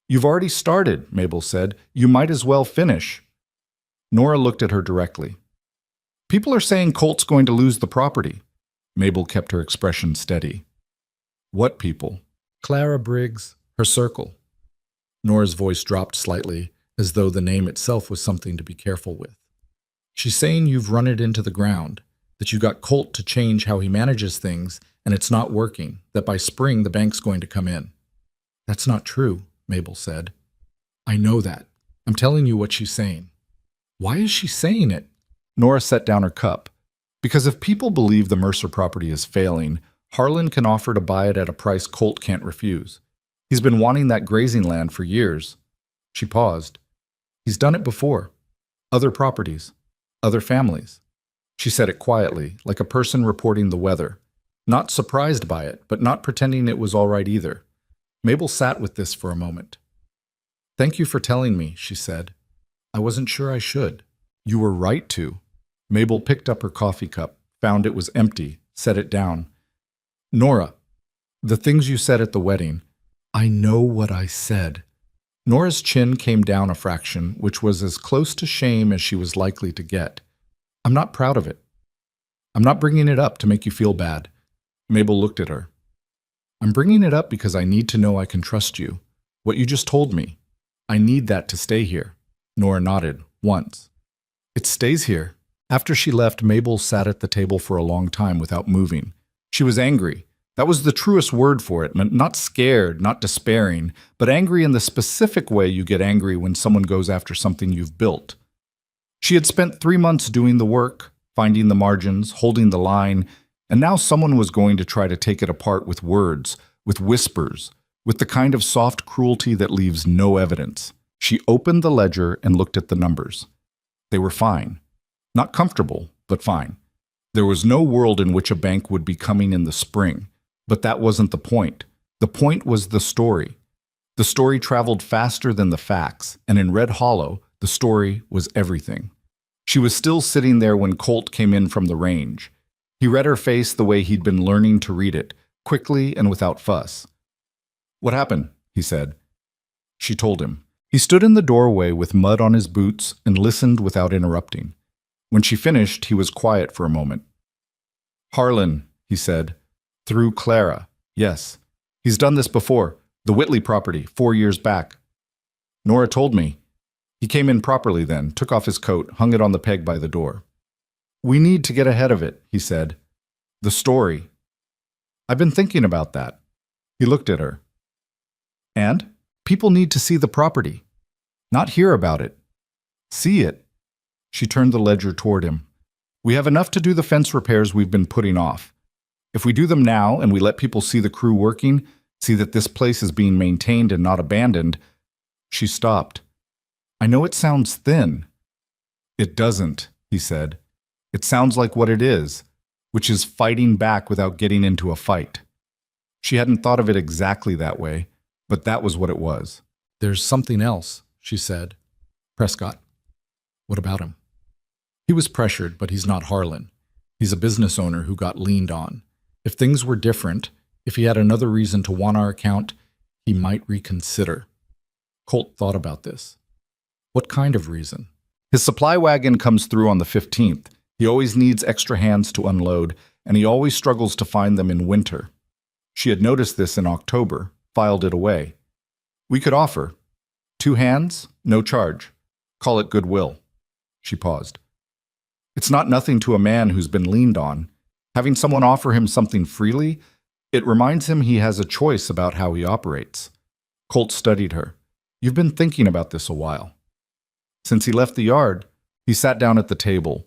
A: "You've already started," Mabel said. "You might as well finish." Nora looked at her directly. "People are saying Colt's going to lose the property." Mabel kept her expression steady. "What people?" Clara Briggs, her circle. Nora's voice dropped slightly, as though the name itself was something to be careful with. She's saying you've run it into the ground, that you got Colt to change how he manages things, and it's not working, that by spring the bank's going to come in. That's not true, Mabel said. I know that. I'm telling you what she's saying. Why is she saying it? Nora set down her cup. Because if people believe the Mercer property is failing, Harlan can offer to buy it at a price Colt can't refuse. He's been wanting that grazing land for years. She paused. He's done it before. Other properties. Other families. She said it quietly, like a person reporting the weather. Not surprised by it, but not pretending it was all right either. Mabel sat with this for a moment. Thank you for telling me, she said. I wasn't sure I should. You were right to. Mabel picked up her coffee cup, found it was empty, set it down. Nora, the things you said at the wedding, I know what I said. Nora's chin came down a fraction, which was as close to shame as she was likely to get. I'm not proud of it. I'm not bringing it up to make you feel bad. Mabel looked at her. I'm bringing it up because I need to know I can trust you. What you just told me. I need that to stay here. Nora nodded, once. It stays here. After she left, Mabel sat at the table for a long time without moving. She was angry. That was the truest word for it, meant not scared, not despairing, but angry in the specific way you get angry when someone goes after something you've built. She had spent 3 months doing the work, finding the margins, holding the line, and now someone was going to try to take it apart with words, with whispers, with the kind of soft cruelty that leaves no evidence. She opened the ledger and looked at the numbers. They were fine. Not comfortable, but fine. There was no world in which a bank would be coming in the spring, but that wasn't the point. The point was the story. The story traveled faster than the facts, and in Red Hollow, the story was everything. She was still sitting there when Colt came in from the range. He read her face the way he'd been learning to read it, quickly and without fuss. What happened? He said. She told him. He stood in the doorway with mud on his boots and listened without interrupting. When she finished, he was quiet for a moment. Harlan, he said, through Clara. Yes. He's done this before. The Whitley property, 4 years back. Nora told me. He came in properly then, took off his coat, hung it on the peg by the door. We need to get ahead of it, he said. The story. I've been thinking about that. He looked at her. And? People need to see the property. Not hear about it. See it. She turned the ledger toward him. We have enough to do the fence repairs we've been putting off. If we do them now and we let people see the crew working, see that this place is being maintained and not abandoned. She stopped. I know it sounds thin. It doesn't, he said. It sounds like what it is, which is fighting back without getting into a fight. She hadn't thought of it exactly that way, but that was what it was. There's something else, she said. Prescott. What about him? He was pressured, but he's not Harlan. He's a business owner who got leaned on. If things were different, if he had another reason to want our account, he might reconsider. Colt thought about this. What kind of reason? His supply wagon comes through on the 15th. He always needs extra hands to unload, and he always struggles to find them in winter. She had noticed this in October, filed it away. We could offer 2 hands, no charge. Call it goodwill. She paused. It's not nothing to a man who's been leaned on. Having someone offer him something freely, it reminds him he has a choice about how he operates. Colt studied her. You've been thinking about this a while. Since he left the yard, he sat down at the table.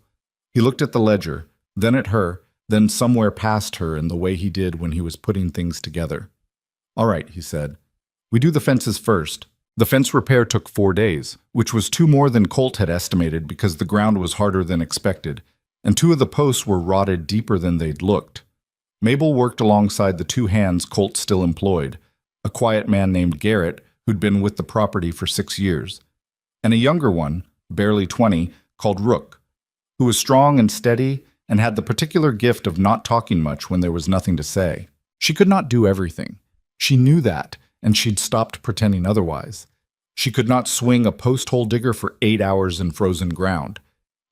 A: He looked at the ledger, then at her, then somewhere past her in the way he did when he was putting things together. All right, he said. We do the fences first. The fence repair took 4 days, which was 2 more than Colt had estimated because the ground was harder than expected, and 2 of the posts were rotted deeper than they'd looked. Mabel worked alongside the 2 hands Colt still employed, a quiet man named Garrett who'd been with the property for 6 years, and a younger one, barely 20, called Rook, who was strong and steady and had the particular gift of not talking much when there was nothing to say. She could not do everything. She knew that, and she'd stopped pretending otherwise. She could not swing a post hole digger for 8 hours in frozen ground.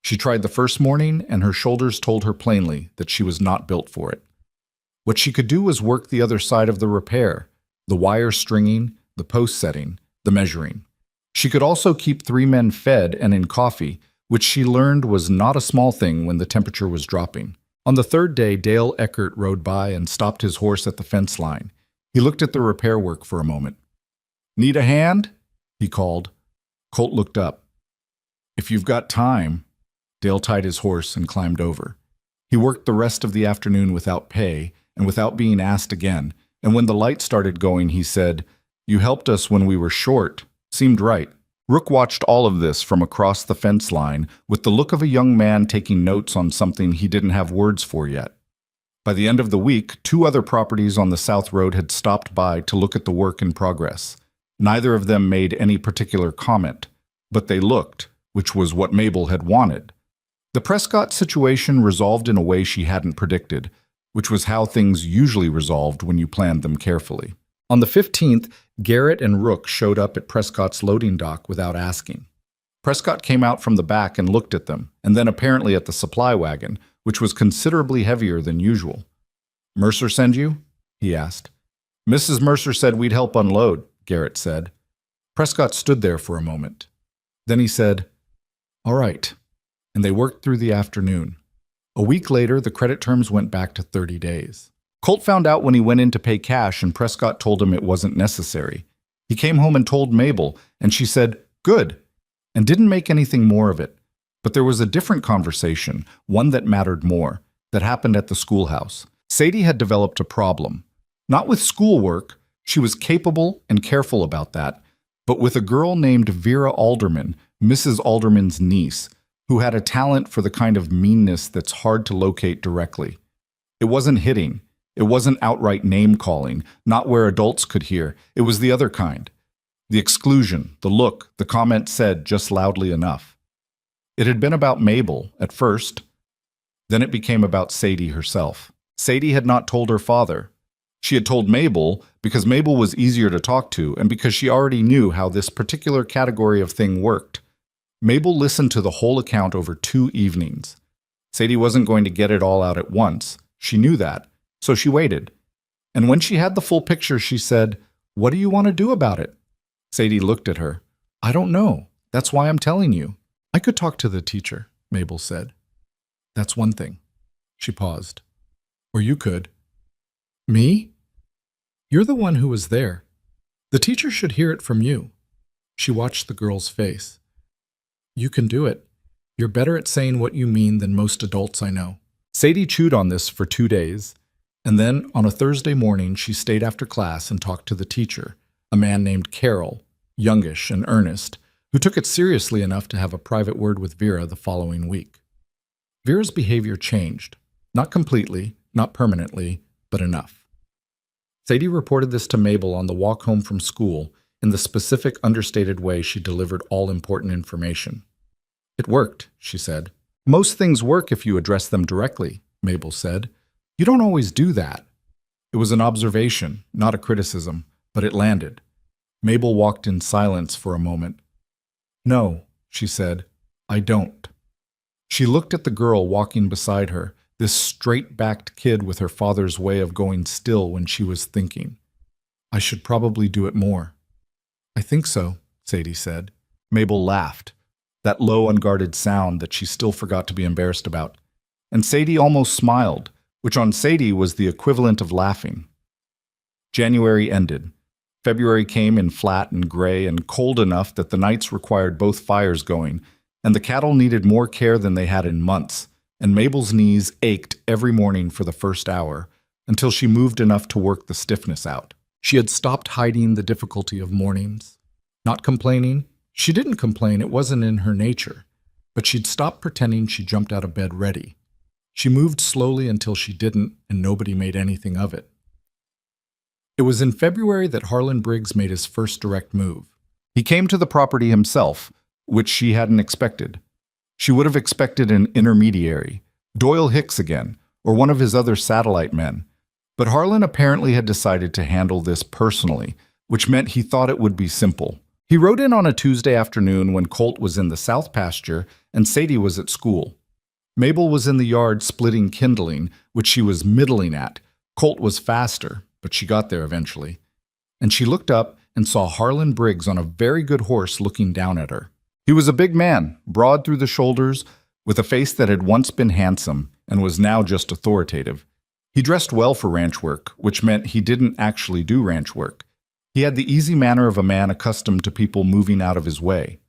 A: She tried the first morning, and her shoulders told her plainly that she was not built for it. What she could do was work the other side of the repair, The wire stringing, the post setting, the measuring. She could also keep 3 men fed and in coffee, which she learned was not a small thing when the temperature was dropping. On the 3rd day, Dale Eckert rode by and stopped his horse at the fence line. He looked at the repair work for a moment. "Need a hand?" he called. Colt looked up. "If you've got time." Dale tied his horse and climbed over. He worked the rest of the afternoon without pay and without being asked again, and when the light started going, he said, "You helped us when we were short. Seemed right." Rook watched all of this from across the fence line with the look of a young man taking notes on something he didn't have words for yet. By the end of the week, 2 other properties on the South Road had stopped by to look at the work in progress. Neither of them made any particular comment, but they looked, which was what Mabel had wanted. The Prescott situation resolved in a way she hadn't predicted, which was how things usually resolved when you planned them carefully. On the 15th, Garrett and Rook showed up at Prescott's loading dock without asking. Prescott came out from the back and looked at them, and then apparently at the supply wagon, which was considerably heavier than usual. "Mercer send you?" he asked. "Mrs. Mercer said we'd help unload," Garrett said. Prescott stood there for a moment. Then he said, "All right," and they worked through the afternoon. A week later, the credit terms went back to 30 days. Colt found out when he went in to pay cash, and Prescott told him it wasn't necessary. He came home and told Mabel, and she said, "Good," and didn't make anything more of it. But there was a different conversation, one that mattered more, that happened at the schoolhouse. Sadie had developed a problem. Not with schoolwork, she was capable and careful about that, but with a girl named Vera Alderman, Mrs. Alderman's niece, who had a talent for the kind of meanness that's hard to locate directly. It wasn't hitting. It wasn't outright name-calling, not where adults could hear. It was the other kind. The exclusion, the look, the comment said just loudly enough. It had been about Mabel at first. Then it became about Sadie herself. Sadie had not told her father. She had told Mabel because Mabel was easier to talk to and because she already knew how this particular category of thing worked. Mabel listened to the whole account over 2 evenings. Sadie wasn't going to get it all out at once. She knew that. So she waited. And when she had the full picture, she said, "What do you want to do about it?" Sadie looked at her. "I don't know. That's why I'm telling you." "I could talk to the teacher," Mabel said. "That's one thing." She paused. "Or you could." "Me? You're the one who was there. The teacher should hear it from you." She watched the girl's face. "You can do it. You're better at saying what you mean than most adults I know." Sadie chewed on this for 2 days. And then, on a Thursday morning, she stayed after class and talked to the teacher, a man named Carol, youngish and earnest, who took it seriously enough to have a private word with Vera the following week. Vera's behavior changed. Not completely, not permanently, but enough. Sadie reported this to Mabel on the walk home from school in the specific, understated way she delivered all important information. "It worked," she said. "Most things work if you address them directly," Mabel said. "You don't always do that." It was an observation, not a criticism, but it landed. Mabel walked in silence for a moment. "No," she said, "I don't." She looked at the girl walking beside her, this straight-backed kid with her father's way of going still when she was thinking. "I should probably do it more." "I think so," Sadie said. Mabel laughed, that low, unguarded sound that she still forgot to be embarrassed about. And Sadie almost smiled, which on Sadie was the equivalent of laughing. January ended. February came in flat and gray and cold enough that the nights required both fires going, and the cattle needed more care than they had in months, and Mabel's knees ached every morning for the first hour, until she moved enough to work the stiffness out. She had stopped hiding the difficulty of mornings. Not complaining. She didn't complain, it wasn't in her nature, but she'd stopped pretending she jumped out of bed ready. She moved slowly until she didn't, and nobody made anything of it. It was in February that Harlan Briggs made his first direct move. He came to the property himself, which she hadn't expected. She would have expected an intermediary, Doyle Hicks again, or one of his other satellite men. But Harlan apparently had decided to handle this personally, which meant he thought it would be simple. He rode in on a Tuesday afternoon when Colt was in the south pasture and Sadie was at school. Mabel was in the yard splitting kindling, which she was middling at. Colt was faster, but she got there eventually. and she looked up and saw Harlan Briggs on a very good horse looking down at her. He was a big man, broad through the shoulders, with a face that had once been handsome and was now just authoritative. He dressed well for ranch work, which meant he didn't actually do ranch work. He had the easy manner of a man accustomed to people moving out of his way.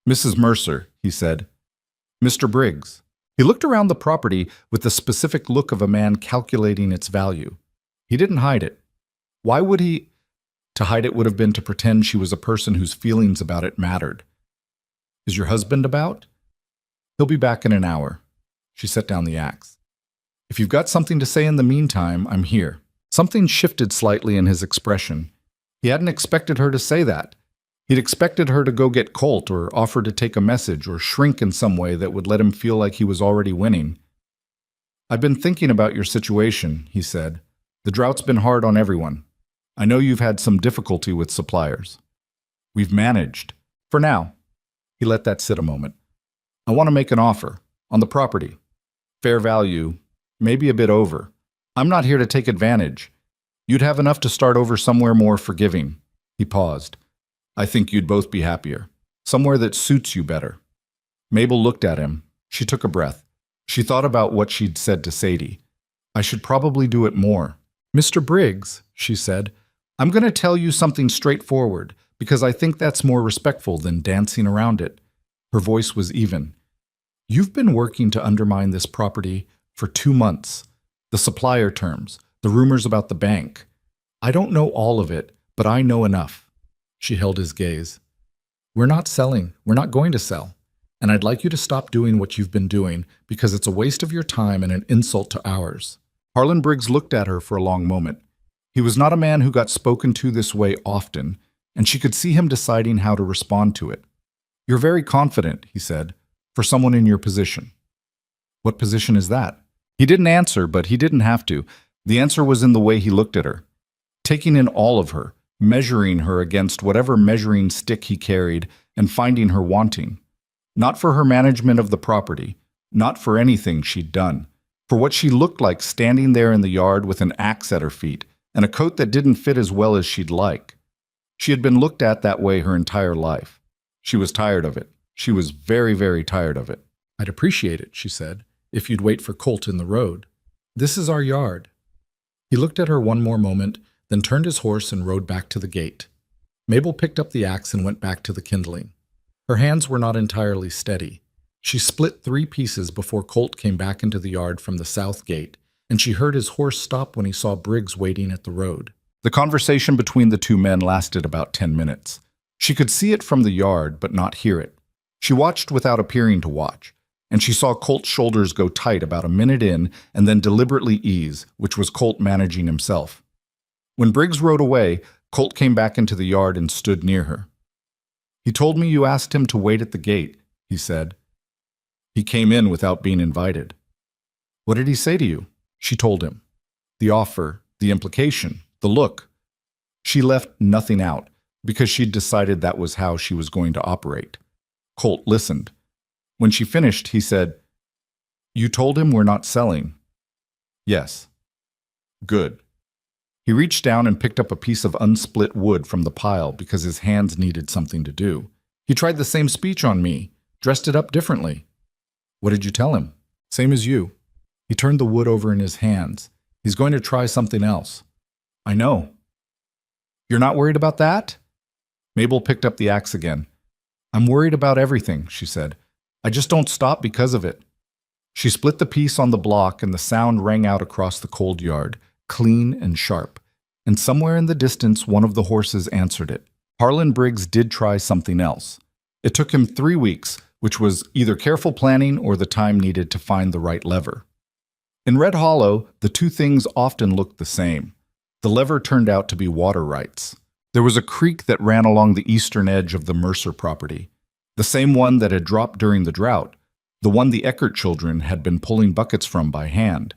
A: "Mrs. Mercer," he said. "Mr. Briggs." He looked around the property with the specific look of a man calculating its value. He didn't hide it. Why would he? To hide it would have been to pretend she was a person whose feelings about it mattered. "Is your husband about?" "He'll be back in an hour." She set down the axe. "If you've got something to say in the meantime, I'm here." Something shifted slightly in his expression. He hadn't expected her to say that. He'd expected her to go get Colt or offer to take a message or shrink in some way that would let him feel like he was already winning. "I've been thinking about your situation," he said. "The drought's been hard on everyone. I know you've had some difficulty with suppliers. We've managed. For now." He let that sit a moment. "I want to make an offer. On the property. Fair value. Maybe a bit over. I'm not here to take advantage. You'd have enough to start over somewhere more forgiving." He paused. "I think you'd both be happier. Somewhere that suits you better." Mabel looked at him. She took a breath. She thought about what she'd said to Sadie. "I should probably do it more." "Mr. Briggs," she said, "I'm going to tell you something straightforward, because I think that's more respectful than dancing around it." Her voice was even. "You've been working to undermine this property for 2 months. The supplier terms, the rumors about the bank. I don't know all of it, but I know enough." She held his gaze. "We're not selling. We're not going to sell. And I'd like you to stop doing what you've been doing, because it's a waste of your time and an insult to ours." Harlan Briggs looked at her for a long moment. He was not a man who got spoken to this way often, and she could see him deciding how to respond to it. "You're very confident," he said, "for someone in your position." "What position is that?" He didn't answer, but he didn't have to. The answer was in the way he looked at her, taking in all of her, measuring her against whatever measuring stick he carried, and finding her wanting. Not for her management of the property, not for anything she'd done, for what she looked like standing there in the yard with an axe at her feet and a coat that didn't fit as well as she'd like. She had been looked at that way her entire life. She was tired of it. She was very, very tired of it. "I'd appreciate it," she said, "if you'd wait for Colt in the road. This is our yard." He looked at her one more moment, then turned his horse and rode back to the gate. Mabel picked up the axe and went back to the kindling. Her hands were not entirely steady. She split 3 pieces before Colt came back into the yard from the south gate, and she heard his horse stop when he saw Briggs waiting at the road. The conversation between the 2 men lasted about 10 minutes. She could see it from the yard, but not hear it. She watched without appearing to watch, and she saw Colt's shoulders go tight about a minute in and then deliberately ease, which was Colt managing himself. When Briggs rode away, Colt came back into the yard and stood near her. "He told me you asked him to wait at the gate," he said. "He came in without being invited." "What did he say to you?" She told him. The offer, the implication, the look. She left nothing out, because she'd decided that was how she was going to operate. Colt listened. When she finished, he said, "You told him we're not selling?" "Yes." "Good." He reached down and picked up a piece of unsplit wood from the pile because his hands needed something to do. "He tried the same speech on me, dressed it up differently." "What did you tell him?" "Same as you." He turned the wood over in his hands. "He's going to try something else." "I know." "You're not worried about that?" Mabel picked up the axe again. "I'm worried about everything," she said. "I just don't stop because of it." She split the piece on the block and the sound rang out across the cold yard, clean and sharp, and somewhere in the distance one of the horses answered it. Harlan Briggs did try something else. It took him 3 weeks, which was either careful planning or the time needed to find the right lever. In Red Hollow, the 2 things often looked the same. The lever turned out to be water rights. There was a creek that ran along the eastern edge of the Mercer property, the same one that had dropped during the drought, the one the Eckert children had been pulling buckets from by hand.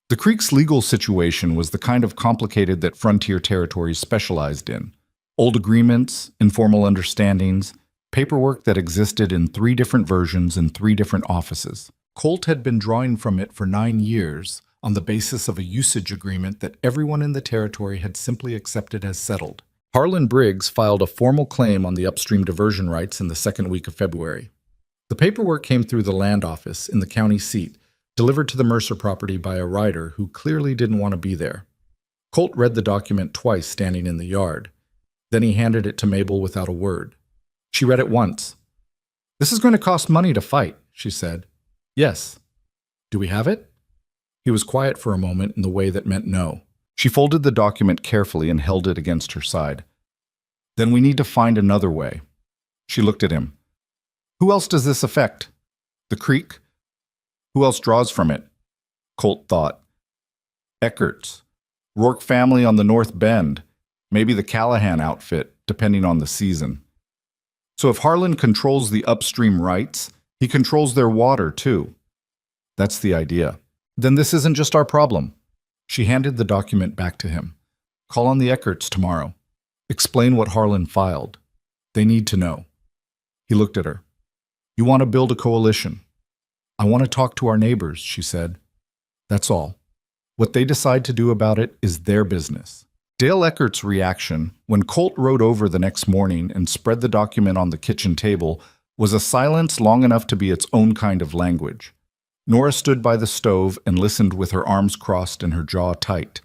A: The creek's legal situation was the kind of complicated that frontier territories specialized in. Old agreements, informal understandings, paperwork that existed in 3 different versions in 3 different offices. Colt had been drawing from it for 9 years, on the basis of a usage agreement that everyone in the territory had simply accepted as settled. Harlan Briggs filed a formal claim on the upstream diversion rights in the second week of February. The paperwork came through the land office in the county seat, delivered to the Mercer property by a rider who clearly didn't want to be there. Colt read the document twice standing in the yard. Then he handed it to Mabel without a word. She read it once. "This is going to cost money to fight," she said. "Yes." "Do we have it?" He was quiet for a moment in the way that meant no. She folded the document carefully and held it against her side. "Then we need to find another way." She looked at him. "Who else does this affect? The creek? Who else draws from it?" Colt thought. "Eckerts. Rourke family on the North Bend. Maybe the Callahan outfit, depending on the season. So if Harlan controls the upstream rights, he controls their water too. That's the idea. Then this isn't just our problem." She handed the document back to him. "Call on the Eckerts tomorrow. Explain what Harlan filed. They need to know." He looked at her. "You want to build a coalition." "I want to talk to our neighbors," she said. "That's all. What they decide to do about it is their business." Dale Eckert's reaction, when Colt rode over the next morning and spread the document on the kitchen table, was a silence long enough to be its own kind of language. Nora stood by the stove and listened with her arms crossed and her jaw tight.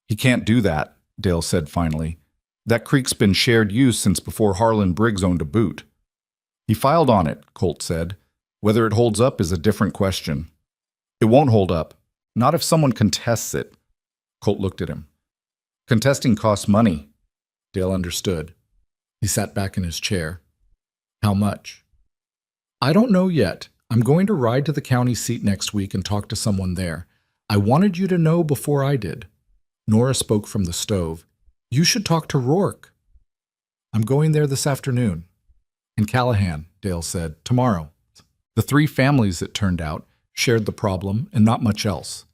A: "He can't do that," Dale said finally. "That creek's been shared use since before Harlan Briggs owned a boot." "He filed on it," Colt said. "Whether it holds up is a different question." "It won't hold up. Not if someone contests it." Colt looked at him. "Contesting costs money." Dale understood. He sat back in his chair. "How much?" "I don't know yet. I'm going to ride to the county seat next week and talk to someone there. I wanted you to know before I did." Nora spoke from the stove. "You should talk to Rourke." "I'm going there this afternoon." "And Callahan," Dale said, "tomorrow." The three families, it turned out, shared the problem and not much else.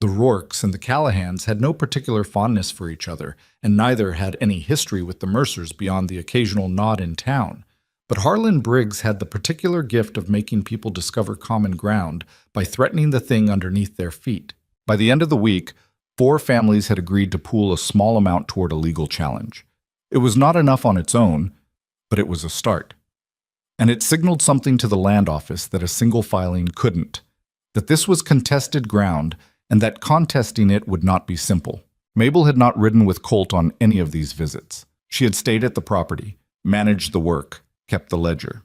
A: The Rourkes and the Callahans had no particular fondness for each other, and neither had any history with the Mercers beyond the occasional nod in town. But Harlan Briggs had the particular gift of making people discover common ground by threatening the thing underneath their feet. By the end of the week, 4 families had agreed to pool a small amount toward a legal challenge. It was not enough on its own, but it was a start. And it signaled something to the land office that a single filing couldn't, that this was contested ground and that contesting it would not be simple. Mabel had not ridden with Colt on any of these visits. She had stayed at the property, managed the work, kept the ledger.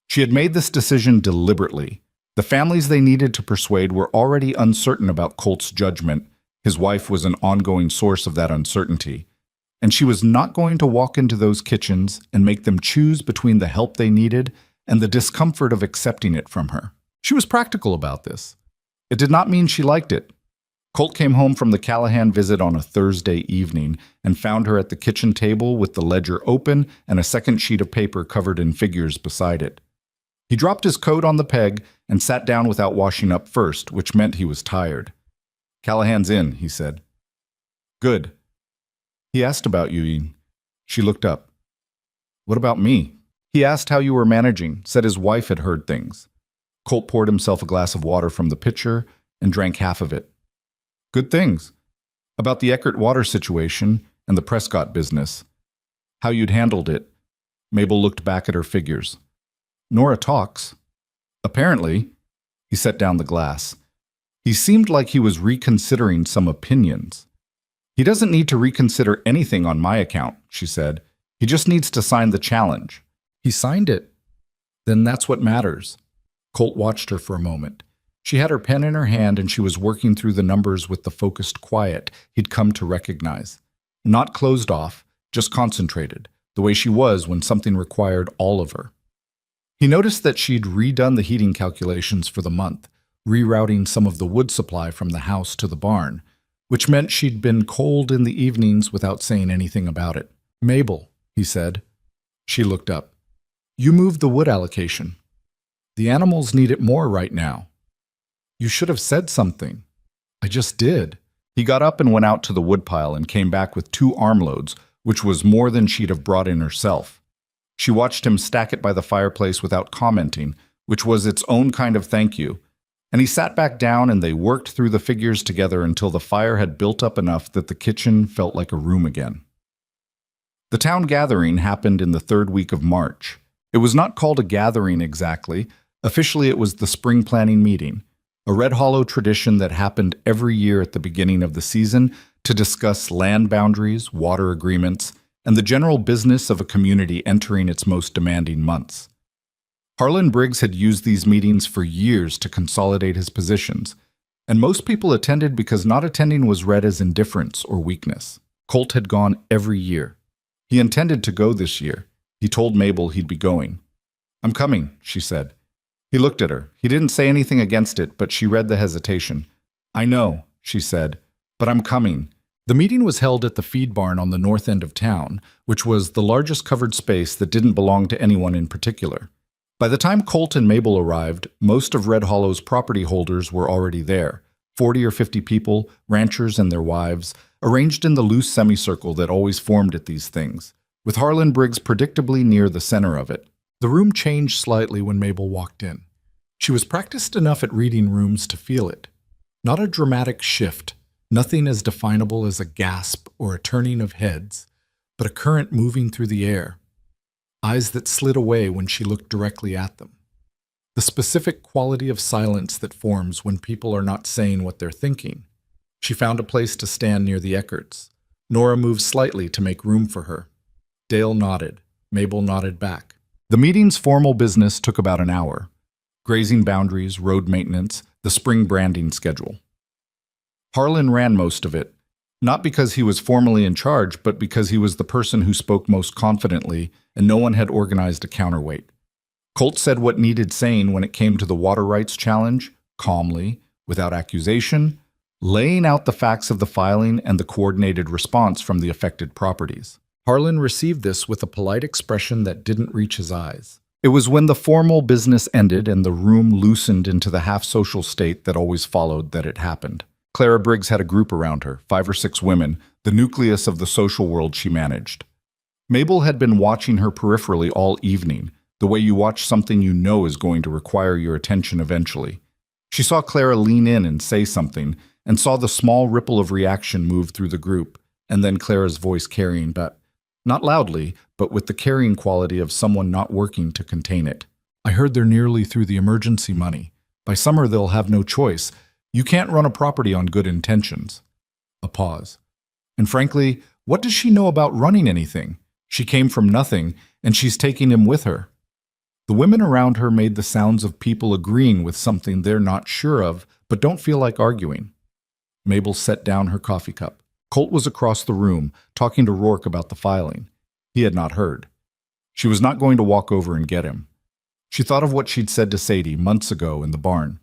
A: She had made this decision deliberately. The families they needed to persuade were already uncertain about Colt's judgment. His wife was an ongoing source of that uncertainty. And she was not going to walk into those kitchens and make them choose between the help they needed and the discomfort of accepting it from her. She was practical about this. It did not mean she liked it. Colt came home from the Callahan visit on a Thursday evening and found her at the kitchen table with the ledger open and a second sheet of paper covered in figures beside it. He dropped his coat on the peg and sat down without washing up first, which meant he was tired. "Callahan's in," he said. "Good. He asked about you, Ian." She looked up. "What about me?" "He asked how you were managing, said his wife had heard things." Colt poured himself a glass of water from the pitcher and drank half of it. "Good things. About the Eckert water situation and the Prescott business. How you'd handled it." Mabel looked back at her figures. "Nora talks." "Apparently." He set down the glass. He seemed like he was reconsidering some opinions. "He doesn't need to reconsider anything on my account," she said. "He just needs to sign the challenge." "He signed it." "Then that's what matters." Colt watched her for a moment. She had her pen in her hand and she was working through the numbers with the focused quiet he'd come to recognize. Not closed off, just concentrated, the way she was when something required all of her. He noticed that she'd redone the heating calculations for the month, rerouting some of the wood supply from the house to the barn, which meant she'd been cold in the evenings without saying anything about it. "Mabel," he said. She looked up. "You moved the wood allocation. The animals need it more right now." "You should have said something." "I just did." He got up and went out to the woodpile and came back with 2 armloads, which was more than she'd have brought in herself. She watched him stack it by the fireplace without commenting, which was its own kind of thank you. And he sat back down and they worked through the figures together until the fire had built up enough that the kitchen felt like a room again. The town gathering happened in the third week of March. It was not called a gathering exactly. Officially, it was the spring planning meeting, a Red Hollow tradition that happened every year at the beginning of the season to discuss land boundaries, water agreements, and the general business of a community entering its most demanding months. Harlan Briggs had used these meetings for years to consolidate his positions, and most people attended because not attending was read as indifference or weakness. Colt had gone every year. He intended to go this year. He told Mabel he'd be going. "I'm coming," she said. He looked at her. He didn't say anything against it, but she read the hesitation. "I know," she said, "but I'm coming." The meeting was held at the feed barn on the north end of town, which was the largest covered space that didn't belong to anyone in particular. By the time Colt and Mabel arrived, most of Red Hollow's property holders were already there, 40 or 50 people, ranchers and their wives, arranged in the loose semicircle that always formed at these things, with Harlan Briggs predictably near the center of it. The room changed slightly when Mabel walked in. She was practiced enough at reading rooms to feel it. Not a dramatic shift, nothing as definable as a gasp or a turning of heads, but a current moving through the air. Eyes that slid away when she looked directly at them. The specific quality of silence that forms when people are not saying what they're thinking. She found a place to stand near the Eckerts. Nora moved slightly to make room for her. Dale nodded. Mabel nodded back. The meeting's formal business took about an hour. Grazing boundaries, road maintenance, the spring branding schedule. Harlan ran most of it, not because he was formally in charge, but because he was the person who spoke most confidently, and no one had organized a counterweight. Colt said what needed saying when it came to the water rights challenge, calmly, without accusation, laying out the facts of the filing and the coordinated response from the affected properties. Harlan received this with a polite expression that didn't reach his eyes. It was when the formal business ended and the room loosened into the half-social state that always followed that it happened. Clara Briggs had a group around her, 5 or 6 women, the nucleus of the social world she managed. Mabel had been watching her peripherally all evening, the way you watch something you know is going to require your attention eventually. She saw Clara lean in and say something, and saw the small ripple of reaction move through the group, and then Clara's voice carrying back. Not loudly, but with the carrying quality of someone not working to contain it. "I heard they're nearly through the emergency money. By summer they'll have no choice. You can't run a property on good intentions." A pause. "And frankly, what does she know about running anything? She came from nothing, and she's taking him with her." The women around her made the sounds of people agreeing with something they're not sure of, but don't feel like arguing. Mabel set down her coffee cup. Colt was across the room, talking to Rourke about the filing. He had not heard. She was not going to walk over and get him. She thought of what she'd said to Sadie months ago in the barn.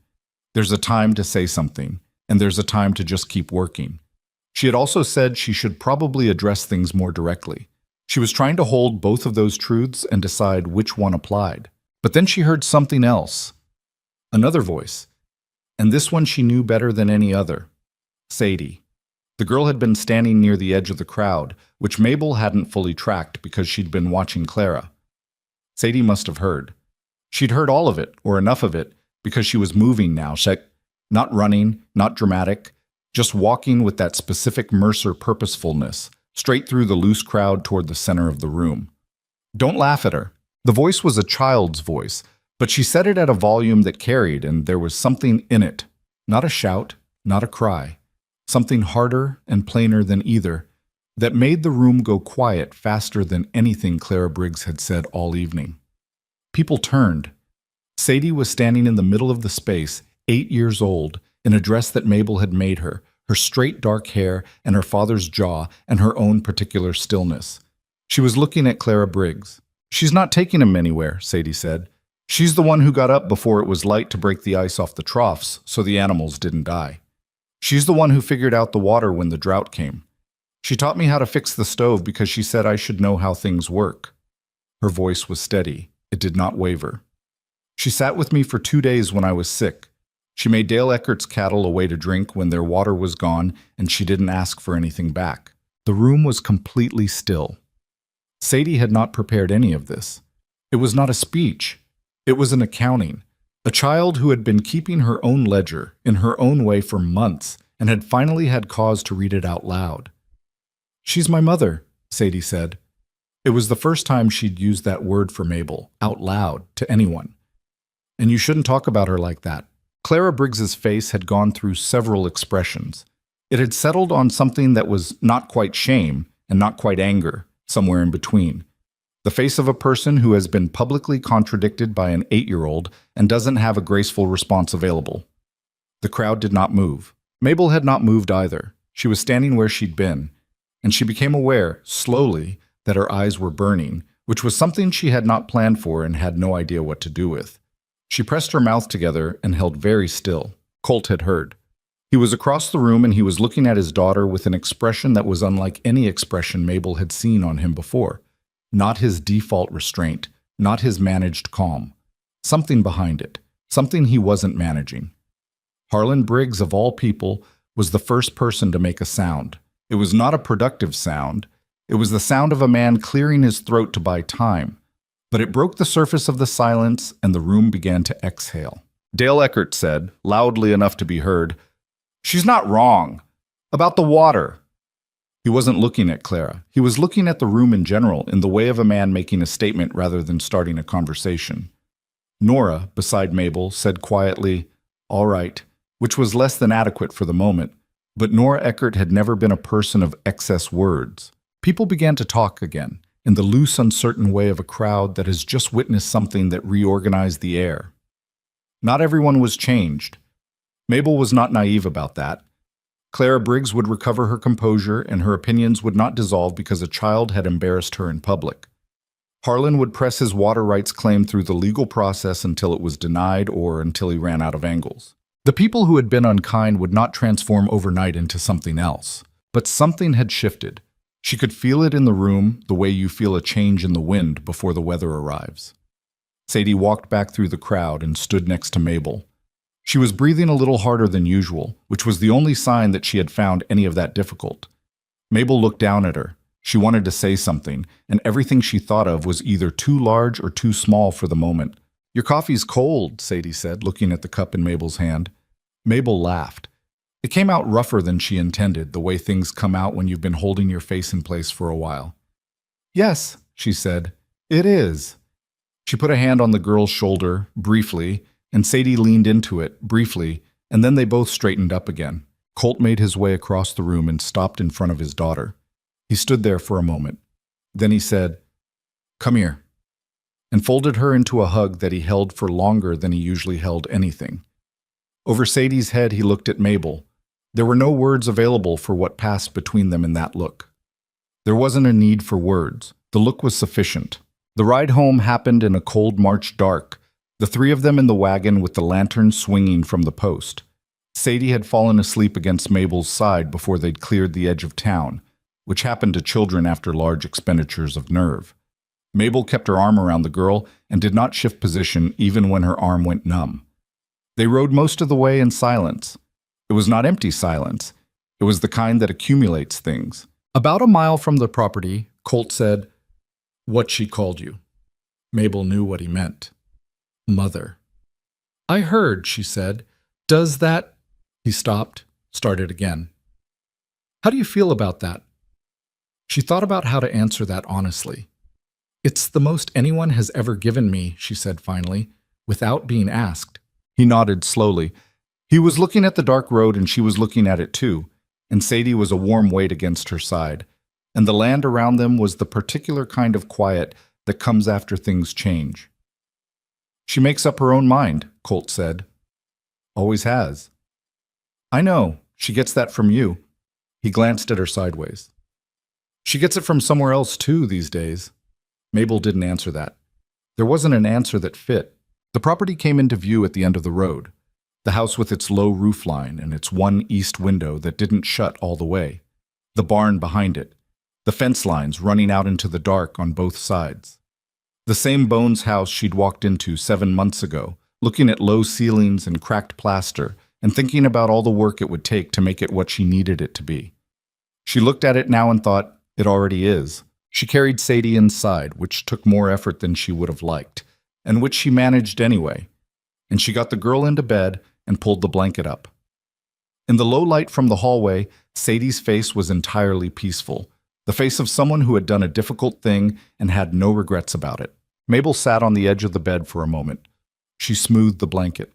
A: There's a time to say something, and there's a time to just keep working. She had also said she should probably address things more directly. She was trying to hold both of those truths and decide which one applied. But then she heard something else. Another voice. And this one she knew better than any other. Sadie. The girl had been standing near the edge of the crowd, which Mabel hadn't fully tracked because she'd been watching Clara. Sadie must have heard. She'd heard all of it, or enough of it, because she was moving now, not running, not dramatic, just walking with that specific Mercer purposefulness, straight through the loose crowd toward the center of the room. Don't laugh at her. The voice was a child's voice, but she said it at a volume that carried, and there was something in it. Not a shout, not a cry. Something harder and plainer than either, that made the room go quiet faster than anything Clara Briggs had said all evening. People turned. Sadie was standing in the middle of the space, 8 years old, in a dress that Mabel had made her straight dark hair and her father's jaw and her own particular stillness. She was looking at Clara Briggs. "She's not taking him anywhere," Sadie said. "She's the one who got up before it was light to break the ice off the troughs so the animals didn't die. She's the one who figured out the water when the drought came. She taught me how to fix the stove because she said I should know how things work." Her voice was steady. It did not waver. "She sat with me for 2 days when I was sick. She made Dale Eckert's cattle a way to drink when their water was gone, and she didn't ask for anything back." The room was completely still. Sadie had not prepared any of this. It was not a speech. It was an accounting, A child who had been keeping her own ledger in her own way for months and had finally had cause to read it out loud. "She's my mother," Sadie said. It was the first time she'd used that word for Mabel, out loud, to anyone. "And you shouldn't talk about her like that." Clara Briggs's face had gone through several expressions. It had settled on something that was not quite shame and not quite anger, somewhere in between. The face of a person who has been publicly contradicted by an 8-year-old and doesn't have a graceful response available. The crowd did not move. Mabel had not moved either. She was standing where she'd been, and she became aware, slowly, that her eyes were burning, which was something she had not planned for and had no idea what to do with. She pressed her mouth together and held very still. Colt had heard. He was across the room and he was looking at his daughter with an expression that was unlike any expression Mabel had seen on him before. Not his default restraint, not his managed calm. Something behind it, something he wasn't managing. Harlan Briggs, of all people, was the first person to make a sound. It was not a productive sound. It was the sound of a man clearing his throat to buy time. But it broke the surface of the silence and the room began to exhale. Dale Eckert said, loudly enough to be heard, "She's not wrong. About the water." He wasn't looking at Clara. He was looking at the room in general, in the way of a man making a statement rather than starting a conversation. Nora, beside Mabel, said quietly, "All right," which was less than adequate for the moment. But Nora Eckert had never been a person of excess words. People began to talk again, in the loose, uncertain way of a crowd that has just witnessed something that reorganized the air. Not everyone was changed. Mabel was not naive about that. Clara Briggs would recover her composure and her opinions would not dissolve because a child had embarrassed her in public. Harlan would press his water rights claim through the legal process until it was denied or until he ran out of angles. The people who had been unkind would not transform overnight into something else. But something had shifted. She could feel it in the room the way you feel a change in the wind before the weather arrives. Sadie walked back through the crowd and stood next to Mabel. She was breathing a little harder than usual, which was the only sign that she had found any of that difficult. Mabel looked down at her. She wanted to say something, and everything she thought of was either too large or too small for the moment. "Your coffee's cold," Sadie said, looking at the cup in Mabel's hand. Mabel laughed. It came out rougher than she intended, the way things come out when you've been holding your face in place for a while. "Yes," she said, "it is." She put a hand on the girl's shoulder, briefly, and Sadie leaned into it, briefly, and then they both straightened up again. Colt made his way across the room and stopped in front of his daughter. He stood there for a moment. Then he said, "Come here," and folded her into a hug that he held for longer than he usually held anything. Over Sadie's head, he looked at Mabel. There were no words available for what passed between them in that look. There wasn't a need for words. The look was sufficient. The ride home happened in a cold March dark, the three of them in the wagon with the lantern swinging from the post. Sadie had fallen asleep against Mabel's side before they'd cleared the edge of town, which happened to children after large expenditures of nerve. Mabel kept her arm around the girl and did not shift position even when her arm went numb. They rode most of the way in silence. It was not empty silence. It was the kind that accumulates things. About a mile from the property, Colt said, "What she called you." Mabel knew what he meant. Mother. "I heard," she said. "Does that—" He stopped, started again. "How do you feel about that?" She thought about how to answer that honestly. "It's the most anyone has ever given me," she said finally, without being asked. He nodded slowly. He was looking at the dark road and she was looking at it too, and Sadie was a warm weight against her side, and the land around them was the particular kind of quiet that comes after things change. "She makes up her own mind," Colt said. "Always has." "I know. She gets that from you." He glanced at her sideways. "She gets it from somewhere else too these days." Mabel didn't answer that. There wasn't an answer that fit. The property came into view at the end of the road. The house with its low roofline and its one east window that didn't shut all the way. The barn behind it. The fence lines running out into the dark on both sides. The same Bones house she'd walked into 7 months ago, looking at low ceilings and cracked plaster and thinking about all the work it would take to make it what she needed it to be. She looked at it now and thought, it already is. She carried Sadie inside, which took more effort than she would have liked, and which she managed anyway. and she got the girl into bed and pulled the blanket up. In the low light from the hallway, Sadie's face was entirely peaceful, the face of someone who had done a difficult thing and had no regrets about it. Mabel sat on the edge of the bed for a moment. She smoothed the blanket.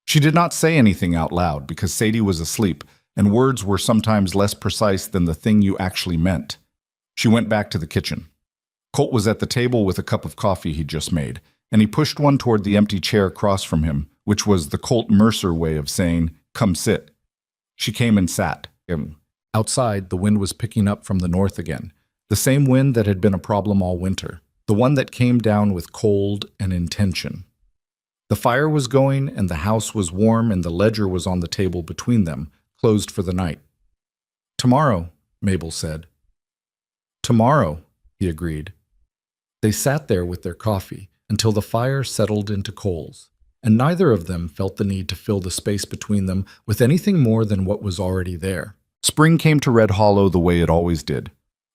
A: She did not say anything out loud because Sadie was asleep, and words were sometimes less precise than the thing you actually meant. She went back to the kitchen. Colt was at the table with a cup of coffee he'd just made, and he pushed one toward the empty chair across from him, which was the Colt Mercer way of saying, "Come sit." She came and sat. Outside, the wind was picking up from the north again, the same wind that had been a problem all winter, the one that came down with cold and intention. The fire was going, and the house was warm, and the ledger was on the table between them, closed for the night. "Tomorrow," Mabel said. "Tomorrow," he agreed. They sat there with their coffee until the fire settled into coals, and neither of them felt the need to fill the space between them with anything more than what was already there. Spring came to Red Hollow the way it always did.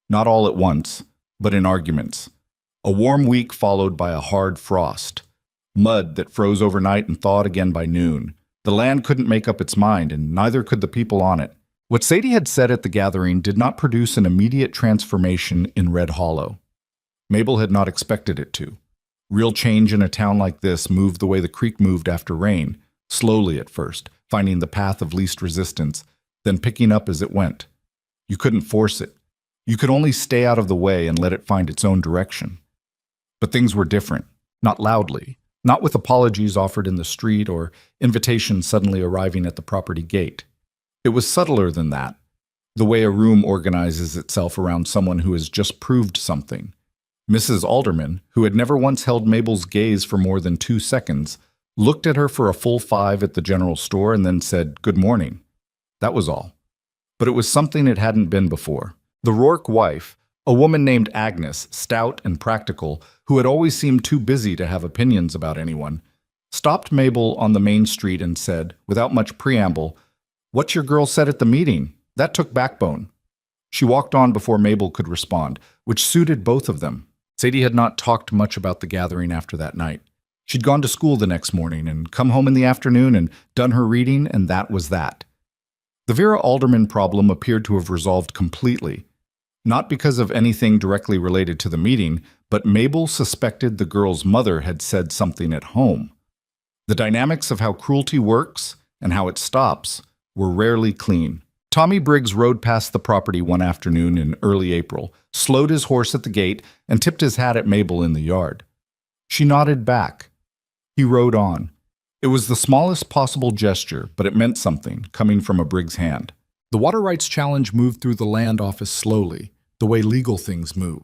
A: Not all at once, but in arguments. A warm week followed by a hard frost. Mud that froze overnight and thawed again by noon. The land couldn't make up its mind, and neither could the people on it. What Sadie had said at the gathering did not produce an immediate transformation in Red Hollow. Mabel had not expected it to. Real change in a town like this moved the way the creek moved after rain, slowly at first, finding the path of least resistance, then picking up as it went. You couldn't force it. You could only stay out of the way and let it find its own direction. But things were different, not loudly, not with apologies offered in the street or invitations suddenly arriving at the property gate. It was subtler than that, the way a room organizes itself around someone who has just proved something. Mrs. Alderman, who had never once held Mabel's gaze for more than 2 seconds, looked at her for a full 5 at the general store and then said, "Good morning." That was all. But it was something it hadn't been before. The Rourke wife, a woman named Agnes, stout and practical, who had always seemed too busy to have opinions about anyone, stopped Mabel on the main street and said, without much preamble, "What your girl said at the meeting, that took backbone." She walked on before Mabel could respond, which suited both of them. Sadie had not talked much about the gathering after that night. She'd gone to school the next morning and come home in the afternoon and done her reading, and that was that. The Vera Alderman problem appeared to have resolved completely, not because of anything directly related to the meeting, but Mabel suspected the girl's mother had said something at home. The dynamics of how cruelty works and how it stops were rarely clean. Tommy Briggs rode past the property one afternoon in early April, slowed his horse at the gate, and tipped his hat at Mabel in the yard. She nodded back. He rode on. It was the smallest possible gesture, but it meant something, coming from a Briggs hand. The water rights challenge moved through the land office slowly, the way legal things move.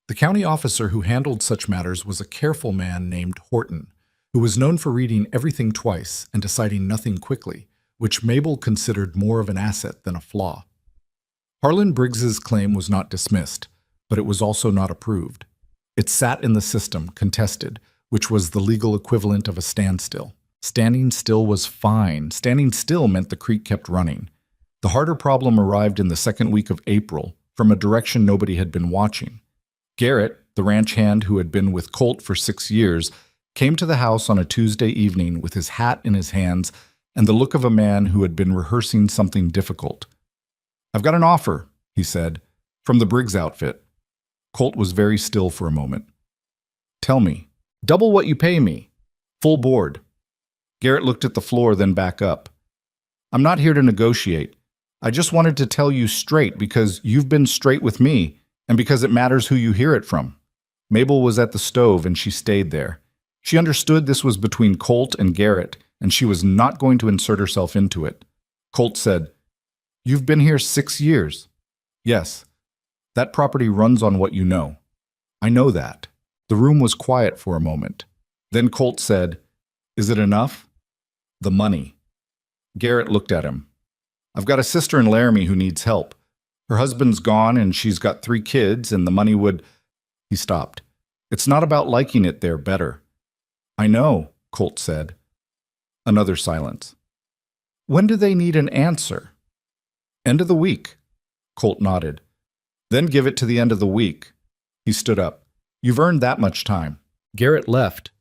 A: The county officer who handled such matters was a careful man named Horton, who was known for reading everything twice and deciding nothing quickly, which Mabel considered more of an asset than a flaw. Harlan Briggs's claim was not dismissed, but it was also not approved. It sat in the system, contested, which was the legal equivalent of a standstill. Standing still was fine. Standing still meant the creek kept running. The harder problem arrived in the second week of April, from a direction nobody had been watching. Garrett, the ranch hand who had been with Colt for 6 years, came to the house on a Tuesday evening with his hat in his hands and the look of a man who had been rehearsing something difficult. "I've got an offer," he said, "from the Briggs outfit." Colt was very still for a moment. "Tell me." "Double what you pay me. Full board." Garrett looked at the floor, then back up. "I'm not here to negotiate. I just wanted to tell you straight because you've been straight with me and because it matters who you hear it from." Mabel was at the stove and she stayed there. She understood this was between Colt and Garrett, and she was not going to insert herself into it. Colt said, "You've been here 6 years." "Yes. That property runs on what you know." "I know that." The room was quiet for a moment. Then Colt said, "Is it enough?" "The money." Garrett looked at him. "I've got a sister in Laramie who needs help. Her husband's gone and she's got 3 kids and the money would—" He stopped. "It's not about liking it there better." "I know," Colt said. Another silence. "When do they need an answer?" "End of the week." Colt nodded. "Then give it to the end of the week." He stood up. "You've earned that much time." Garrett left.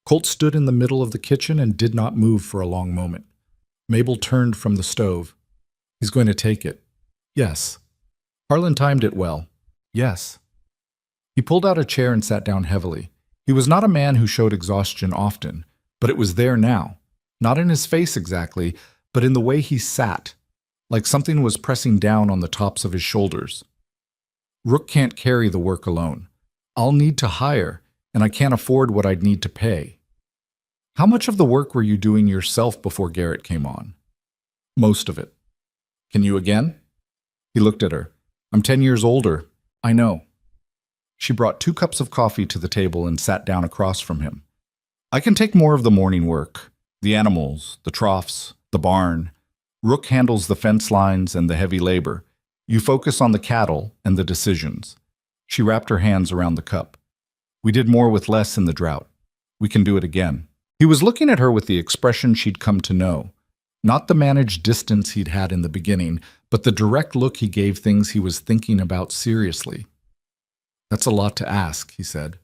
A: Colt stood in the middle of the kitchen and did not move for a long moment. Mabel turned from the stove. He's going to take it. Yes. Harlan timed it well. Yes. He pulled out a chair and sat down heavily. He was not a man who showed exhaustion often, but it was there now. Not in his face exactly, but in the way he sat, like something was pressing down on the tops of his shoulders. Rook can't carry the work alone. I'll need to hire, and I can't afford what I'd need to pay. How much of the work were you doing yourself before Garrett came on? Most of it. Can you again? He looked at her. I'm 10 years older. I know. She brought 2 cups of coffee to the table and sat down across from him. I can take more of the morning work. The animals, the troughs, the barn. Rook handles the fence lines and the heavy labor. You focus on the cattle and the decisions. She wrapped her hands around the cup. We did more with less in the drought. We can do it again. He was looking at her with the expression she'd come to know. Not the managed distance he'd had in the beginning, but the direct look he gave things he was thinking about seriously. That's a lot to ask, he said.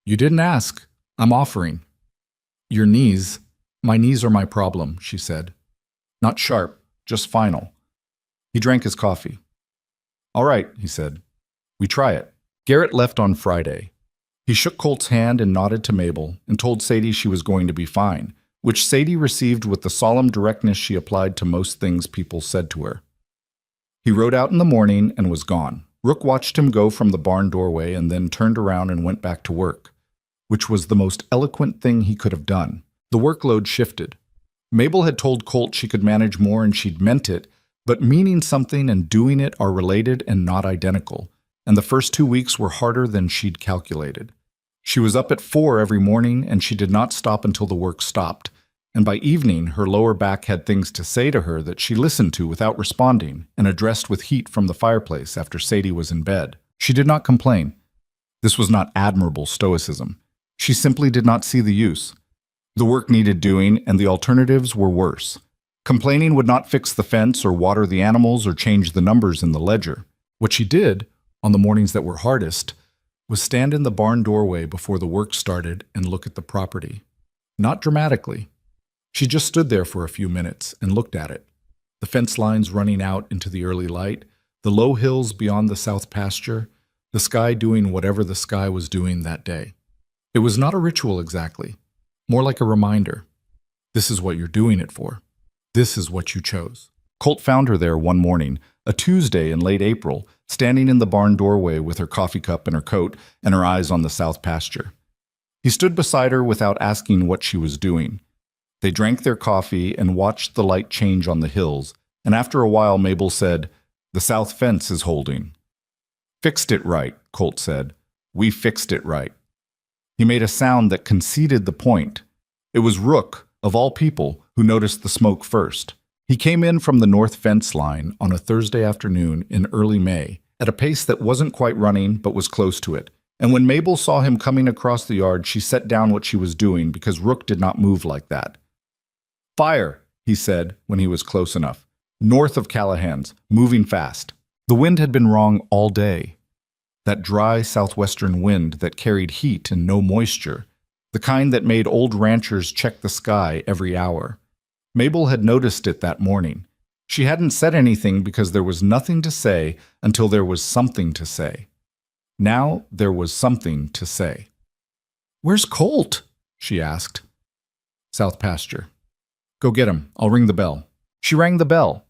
A: You didn't ask. I'm offering. Your knees. My knees are my problem, she said. Not sharp, just final. He drank his coffee. All right, he said. We try it. Garrett left on Friday. He shook Colt's hand and nodded to Mabel and told Sadie she was going to be fine, which Sadie received with the solemn directness she applied to most things people said to her. He rode out in the morning and was gone. Rook watched him go from the barn doorway and then turned around and went back to work, which was the most eloquent thing he could have done. The workload shifted. Mabel had told Colt she could manage more and she'd meant it, but meaning something and doing it are related and not identical, and the first 2 weeks were harder than she'd calculated. She was up at 4 every morning and she did not stop until the work stopped, and by evening her lower back had things to say to her that she listened to without responding and addressed with heat from the fireplace after Sadie was in bed. She did not complain. This was not admirable stoicism. She simply did not see the use. The work needed doing, and the alternatives were worse. Complaining would not fix the fence or water the animals or change the numbers in the ledger. What she did, on the mornings that were hardest, was stand in the barn doorway before the work started and look at the property. Not dramatically. She just stood there for a few minutes and looked at it. The fence lines running out into the early light, the low hills beyond the south pasture, the sky doing whatever the sky was doing that day. It was not a ritual exactly, more like a reminder. This is what you're doing it for. This is what you chose. Colt found her there one morning, a Tuesday in late April, standing in the barn doorway with her coffee cup and her coat and her eyes on the south pasture. He stood beside her without asking what she was doing. They drank their coffee and watched the light change on the hills, and after a while Mabel said, "The south fence is holding." "Fixed it right," Colt said. "We fixed it right." He made a sound that conceded the point. It was Rook, of all people, who noticed the smoke first. He came in from the north fence line on a Thursday afternoon in early May, at a pace that wasn't quite running but was close to it. And when Mabel saw him coming across the yard, she set down what she was doing because Rook did not move like that. "Fire," he said when he was close enough. "North of Callahan's, moving fast." The wind had been wrong all day. That dry southwestern wind that carried heat and no moisture, the kind that made old ranchers check the sky every hour. Mabel had noticed it that morning. She hadn't said anything because there was nothing to say until there was something to say. Now there was something to say. "Where's Colt?" she asked. "South pasture." "Go get him. I'll ring the bell." She rang the bell,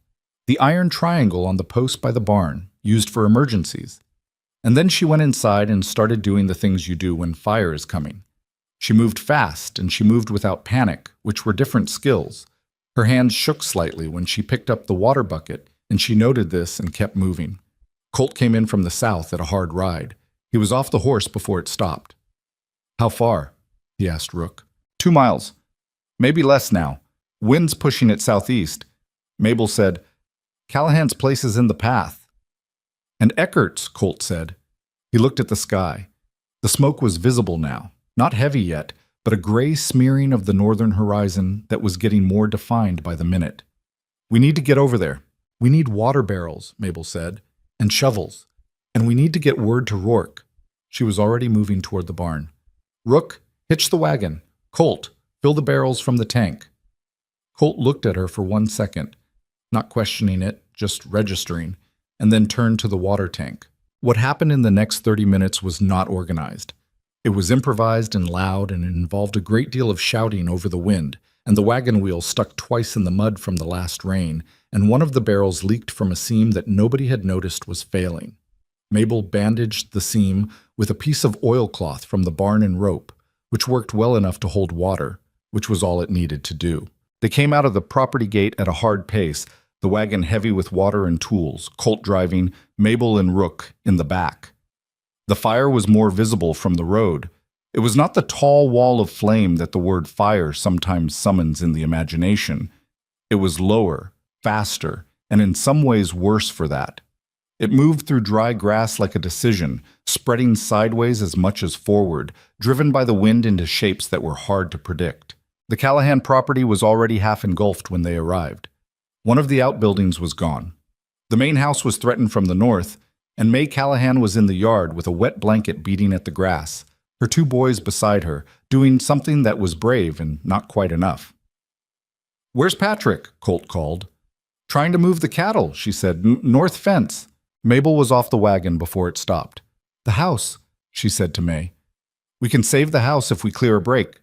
A: the iron triangle on the post by the barn, used for emergencies. And then she went inside and started doing the things you do when fire is coming. She moved fast and she moved without panic, which were different skills. Her hands shook slightly when she picked up the water bucket, and she noted this and kept moving. Colt came in from the south at a hard ride. He was off the horse before it stopped. "How far?" he asked Rook. 2 miles. Maybe less now. Wind's pushing it southeast. Mabel said, "Callahan's place is in the path." "And Eckert's," Colt said. He looked at the sky. The smoke was visible now, not heavy yet, but a gray smearing of the northern horizon that was getting more defined by the minute. "We need to get over there. We need water barrels," Mabel said, "and shovels. And we need to get word to Rourke." She was already moving toward the barn. "Rook, hitch the wagon. Colt, fill the barrels from the tank. Colt looked at her for 1 second, not questioning it, just registering, and then turned to the water tank. What happened in the next 30 minutes was not organized. It was improvised and loud, and it involved a great deal of shouting over the wind, and the wagon wheel stuck twice in the mud from the last rain, and one of the barrels leaked from a seam that nobody had noticed was failing. Mabel bandaged the seam with a piece of oilcloth from the barn and rope, which worked well enough to hold water, which was all it needed to do. They came out of the property gate at a hard pace, the wagon heavy with water and tools, Colt driving, Mabel and Rook in the back. The fire was more visible from the road. It was not the tall wall of flame that the word fire sometimes summons in the imagination. It was lower, faster, and in some ways worse for that. It moved through dry grass like a decision, spreading sideways as much as forward, driven by the wind into shapes that were hard to predict. The Callahan property was already half engulfed when they arrived. One of the outbuildings was gone. The main house was threatened from the north, and May Callahan was in the yard with a wet blanket beating at the grass, her 2 boys beside her, doing something that was brave and not quite enough. "Where's Patrick?" Colt called. "Trying to move the cattle," she said. "North fence." Mabel was off the wagon before it stopped. "The house," she said to May. "We can save the house if we clear a break."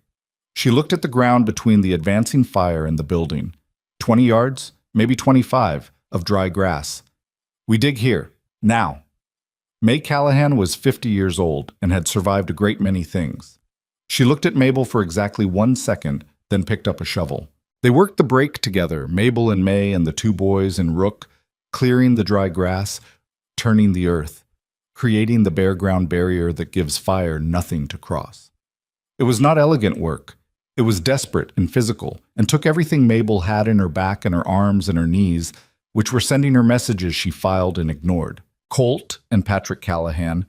A: She looked at the ground between the advancing fire and the building. 20 yards, maybe 25, of dry grass. "We dig here, now." May Callahan was 50 years old and had survived a great many things. She looked at Mabel for exactly 1 second, then picked up a shovel. They worked the break together, Mabel and May and the 2 boys and Rook, clearing the dry grass, turning the earth, creating the bare ground barrier that gives fire nothing to cross. It was not elegant work. It was desperate and physical, and took everything Mabel had in her back and her arms and her knees, which were sending her messages she filed and ignored. Colt and Patrick Callahan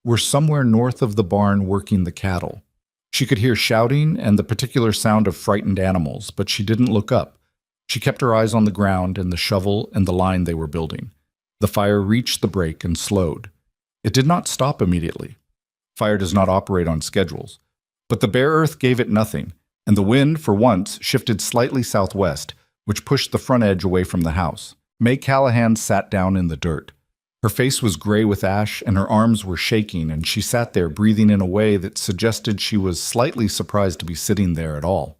A: were somewhere north of the barn working the cattle. She could hear shouting and the particular sound of frightened animals, but she didn't look up. She kept her eyes on the ground and the shovel and the line they were building. The fire reached the break and slowed. It did not stop immediately. Fire does not operate on schedules. But the bare earth gave it nothing, and the wind, for once, shifted slightly southwest, which pushed the front edge away from the house. May Callahan sat down in the dirt. Her face was gray with ash, and her arms were shaking, and she sat there breathing in a way that suggested she was slightly surprised to be sitting there at all.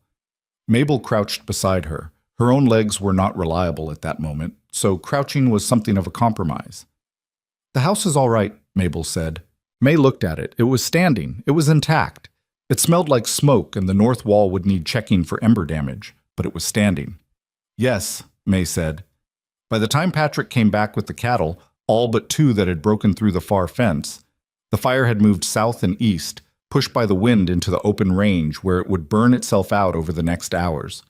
A: Mabel crouched beside her. Her own legs were not reliable at that moment, so crouching was something of a compromise. "The house is all right," Mabel said. May looked at it. It was standing. It was intact. It smelled like smoke, and the north wall would need checking for ember damage, but it was standing. "Yes," May said. By the time Patrick came back with the cattle, all but 2 that had broken through the far fence, the fire had moved south and east, pushed by the wind into the open range where it would burn itself out over the next hours.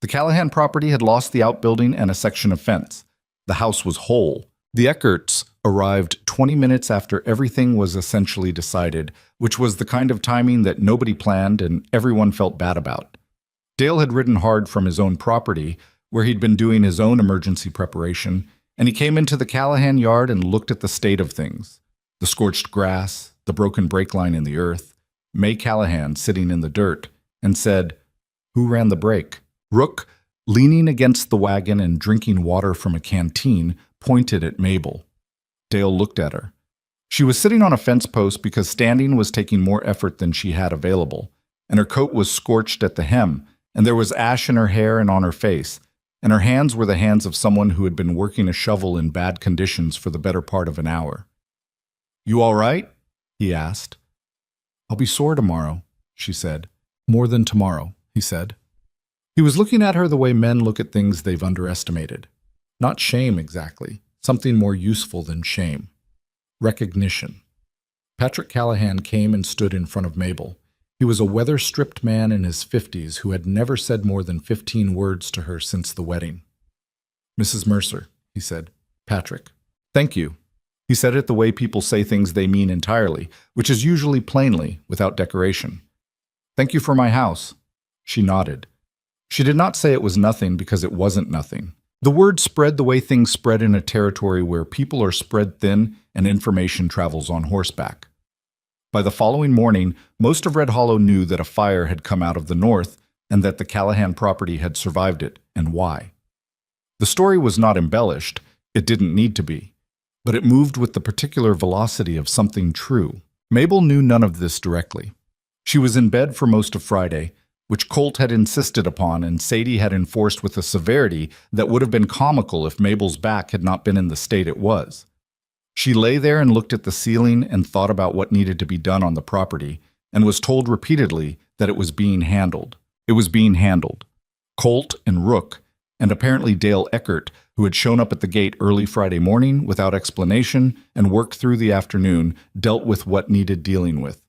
A: The Callahan property had lost the outbuilding and a section of fence. The house was whole. The Eckerts arrived 20 minutes after everything was essentially decided, which was the kind of timing that nobody planned and everyone felt bad about. Dale had ridden hard from his own property, where he'd been doing his own emergency preparation, and he came into the Callahan yard and looked at the state of things. The scorched grass, the broken brake line in the earth, May Callahan sitting in the dirt, and said, "Who ran the brake?" Rook, leaning against the wagon and drinking water from a canteen, pointed at Mabel. Dale looked at her. She was sitting on a fence post because standing was taking more effort than she had available, and her coat was scorched at the hem, and there was ash in her hair and on her face, and her hands were the hands of someone who had been working a shovel in bad conditions for the better part of an hour. "You all right?" he asked. "I'll be sore tomorrow," she said. "More than tomorrow," he said. He was looking at her the way men look at things they've underestimated. Not shame exactly, something more useful than shame. Recognition. Patrick Callahan came and stood in front of Mabel. He was a weather-stripped man in his 50s who had never said more than 15 words to her since the wedding. "Mrs. Mercer," he said. "Patrick." "Thank you." He said it the way people say things they mean entirely, which is usually plainly, without decoration. "Thank you for my house." She nodded. She did not say it was nothing because it wasn't nothing. The word spread the way things spread in a territory where people are spread thin and information travels on horseback. By the following morning, most of Red Hollow knew that a fire had come out of the north and that the Callahan property had survived it, and why. The story was not embellished, it didn't need to be, but it moved with the particular velocity of something true. Mabel knew none of this directly. She was in bed for most of Friday, which Colt had insisted upon and Sadie had enforced with a severity that would have been comical if Mabel's back had not been in the state it was. She lay there and looked at the ceiling and thought about what needed to be done on the property, and was told repeatedly that it was being handled. It was being handled. Colt and Rook, and apparently Dale Eckert, who had shown up at the gate early Friday morning without explanation and worked through the afternoon, dealt with what needed dealing with.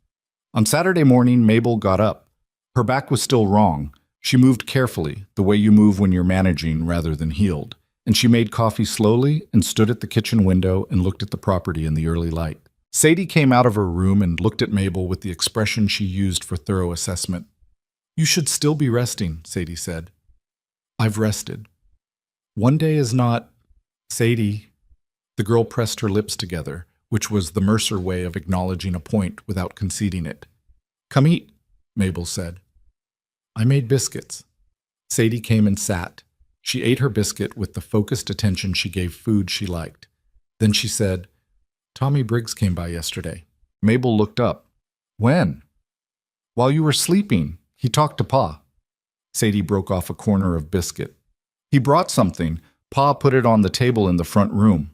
A: On Saturday morning, Mabel got up. Her back was still wrong. She moved carefully, the way you move when you're managing rather than healed, and she made coffee slowly and stood at the kitchen window and looked at the property in the early light. Sadie came out of her room and looked at Mabel with the expression she used for thorough assessment. "You should still be resting," Sadie said. "I've rested. One day is not—" "Sadie." The girl pressed her lips together, which was the Mercer way of acknowledging a point without conceding it. "Come eat," Mabel said. "I made biscuits." Sadie came and sat. She ate her biscuit with the focused attention she gave food she liked. Then she said, "Tommy Briggs came by yesterday." Mabel looked up. "When?" "While you were sleeping. He talked to Pa." Sadie broke off a corner of biscuit. "He brought something. Pa put it on the table in the front room."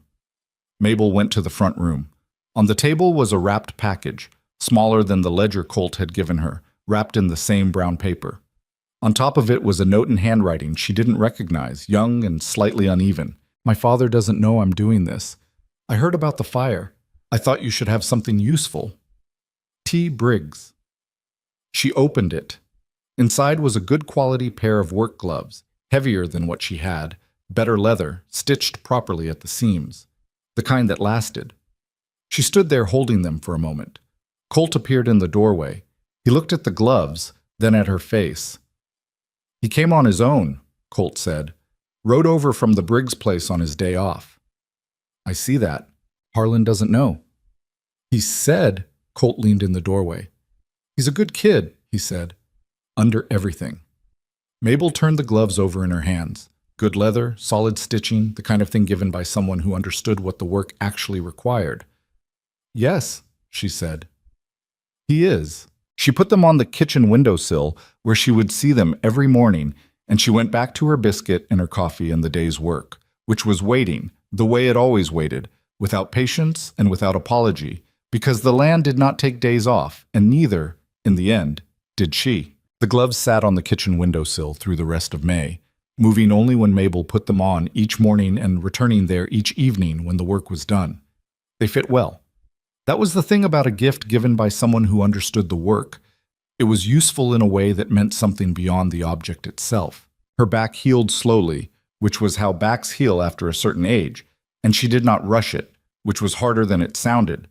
A: Mabel went to the front room. On the table was a wrapped package, smaller than the ledger Colt had given her, wrapped in the same brown paper. On top of it was a note in handwriting she didn't recognize, young and slightly uneven. "My father doesn't know I'm doing this. I heard about the fire. I thought you should have something useful. T. Briggs." She opened it. Inside was a good quality pair of work gloves, heavier than what she had, better leather, stitched properly at the seams, the kind that lasted. She stood there holding them for a moment. Colt appeared in the doorway. He looked at the gloves, then at her face. "He came on his own," Colt said. "Rode over from the Briggs place on his day off." "I see that. Harlan doesn't know." "He said," Colt leaned in the doorway. "He's a good kid," he said. "Under everything." Mabel turned the gloves over in her hands. Good leather, solid stitching, the kind of thing given by someone who understood what the work actually required. "Yes," she said. "He is." She put them on the kitchen windowsill, where she would see them every morning, and she went back to her biscuit and her coffee and the day's work, which was waiting, the way it always waited, without patience and without apology, because the land did not take days off, and neither, in the end, did she. The gloves sat on the kitchen windowsill through the rest of May, moving only when Mabel put them on each morning and returning there each evening when the work was done. They fit well. That was the thing about a gift given by someone who understood the work. It was useful in a way that meant something beyond the object itself. Her back healed slowly, which was how backs heal after a certain age, and she did not rush it, which was harder than it sounded.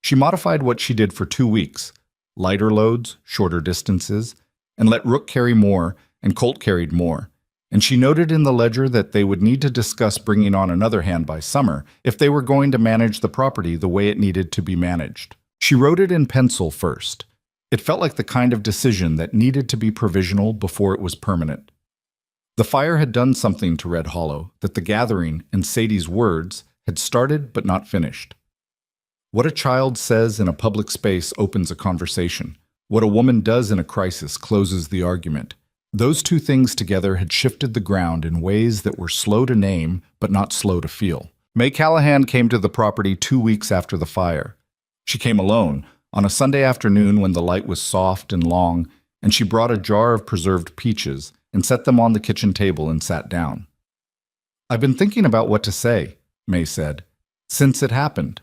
A: She modified what she did for 2 weeks, lighter loads, shorter distances, and let Rook carry more, and Colt carried more. And she noted in the ledger that they would need to discuss bringing on another hand by summer if they were going to manage the property the way it needed to be managed. She wrote it in pencil first. It felt like the kind of decision that needed to be provisional before it was permanent. The fire had done something to Red Hollow that the gathering and Sadie's words had started but not finished. What a child says in a public space opens a conversation. What a woman does in a crisis closes the argument. Those two things together had shifted the ground in ways that were slow to name, but not slow to feel. May Callahan came to the property 2 weeks after the fire. She came alone, on a Sunday afternoon when the light was soft and long, and she brought a jar of preserved peaches and set them on the kitchen table and sat down. "I've been thinking about what to say," May said, "since it happened."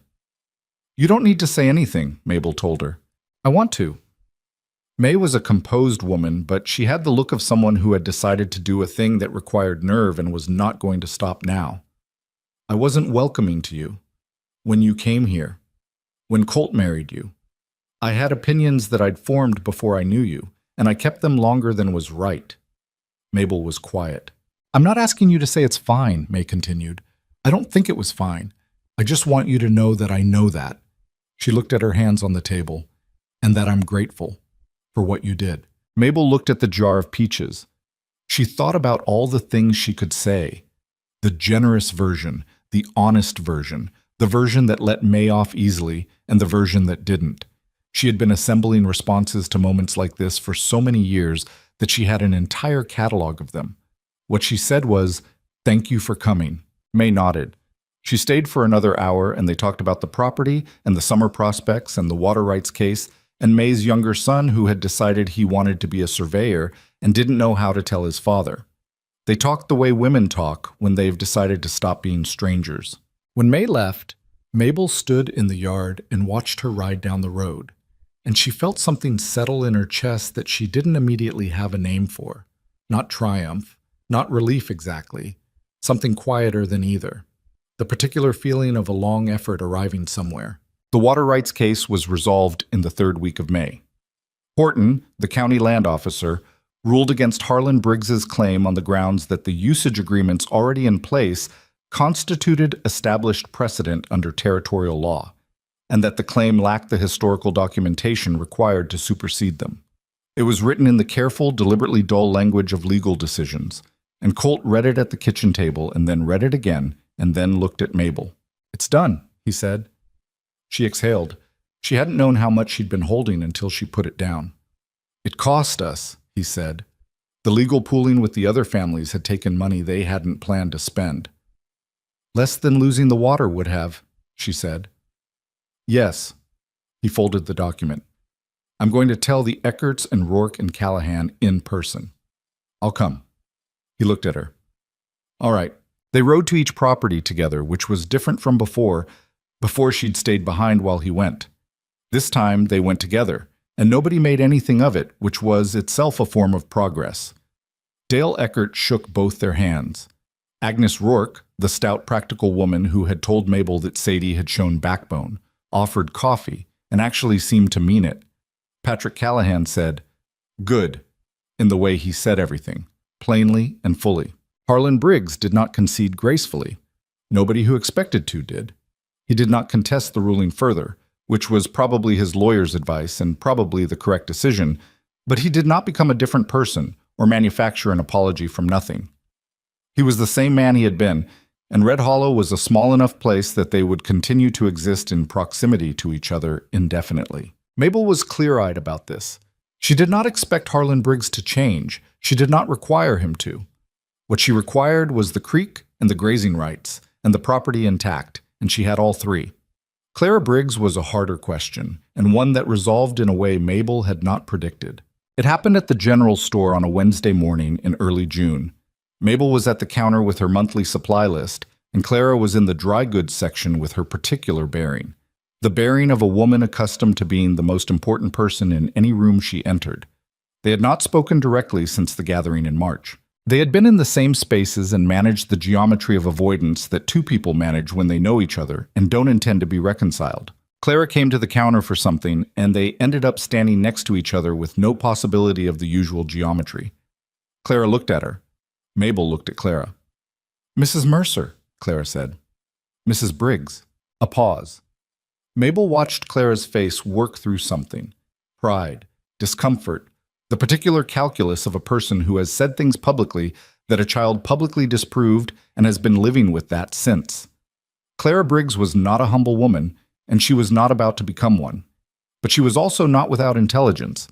A: "You don't need to say anything," Mabel told her. "I want to." May was a composed woman, but she had the look of someone who had decided to do a thing that required nerve and was not going to stop now. "I wasn't welcoming to you. When you came here. When Colt married you. I had opinions that I'd formed before I knew you, and I kept them longer than was right." Mabel was quiet. "I'm not asking you to say it's fine," May continued. "I don't think it was fine. I just want you to know that I know that." She looked at her hands on the table. and that I'm grateful for what you did. Mabel looked at the jar of peaches. She thought about all the things she could say. The generous version, the honest version, the version that let May off easily, and the version that didn't. She had been assembling responses to moments like this for so many years that she had an entire catalog of them. What she said was, "Thank you for coming." May nodded. She stayed for another hour, and they talked about the property and the summer prospects and the water rights case, and May's younger son who had decided he wanted to be a surveyor and didn't know how to tell his father. They talked the way women talk when they've decided to stop being strangers. When May left, Mabel stood in the yard and watched her ride down the road, and she felt something settle in her chest that she didn't immediately have a name for. Not triumph, not relief exactly, something quieter than either. The particular feeling of a long effort arriving somewhere. The water rights case was resolved in the third week of May. Horton, the county land officer, ruled against Harlan Briggs's claim on the grounds that the usage agreements already in place constituted established precedent under territorial law, and that the claim lacked the historical documentation required to supersede them. It was written in the careful, deliberately dull language of legal decisions, and Colt read it at the kitchen table and then read it again and then looked at Mabel. "It's done," he said. She exhaled. She hadn't known how much she'd been holding until she put it down. "It cost us," he said. The legal pooling with the other families had taken money they hadn't planned to spend. "Less than losing the water would have," she said. "Yes." He folded the document. "I'm going to tell the Eckerts and Rourke and Callahan in person. I'll come." He looked at her. "All right." They rode to each property together, which was different from before she'd stayed behind while he went. This time they went together, and nobody made anything of it, which was itself a form of progress. Dale Eckert shook both their hands. Agnes Rourke, the stout practical woman who had told Mabel that Sadie had shown backbone, offered coffee and actually seemed to mean it. Patrick Callahan said, "Good," in the way he said everything, plainly and fully. Harlan Briggs did not concede gracefully. Nobody who expected to did. He did not contest the ruling further, which was probably his lawyer's advice and probably the correct decision, but he did not become a different person or manufacture an apology from nothing. He was the same man he had been, and Red Hollow was a small enough place that they would continue to exist in proximity to each other indefinitely. Mabel was clear-eyed about this. She did not expect Harlan Briggs to change. She did not require him to. What she required was the creek and the grazing rights and the property intact, and she had all three. Clara Briggs was a harder question, and one that resolved in a way Mabel had not predicted. It happened at the general store on a Wednesday morning in early June. Mabel was at the counter with her monthly supply list, and Clara was in the dry goods section with her particular bearing. The bearing of a woman accustomed to being the most important person in any room she entered. They had not spoken directly since the gathering in March. They had been in the same spaces and managed the geometry of avoidance that two people manage when they know each other and don't intend to be reconciled. Clara came to the counter for something, and they ended up standing next to each other with no possibility of the usual geometry. Clara looked at her. Mabel looked at Clara. "Mrs. Mercer," Clara said. "Mrs. Briggs." A pause. Mabel watched Clara's face work through something. Pride, discomfort, the particular calculus of a person who has said things publicly that a child publicly disproved and has been living with that since. Clara Briggs was not a humble woman, and she was not about to become one. But she was also not without intelligence.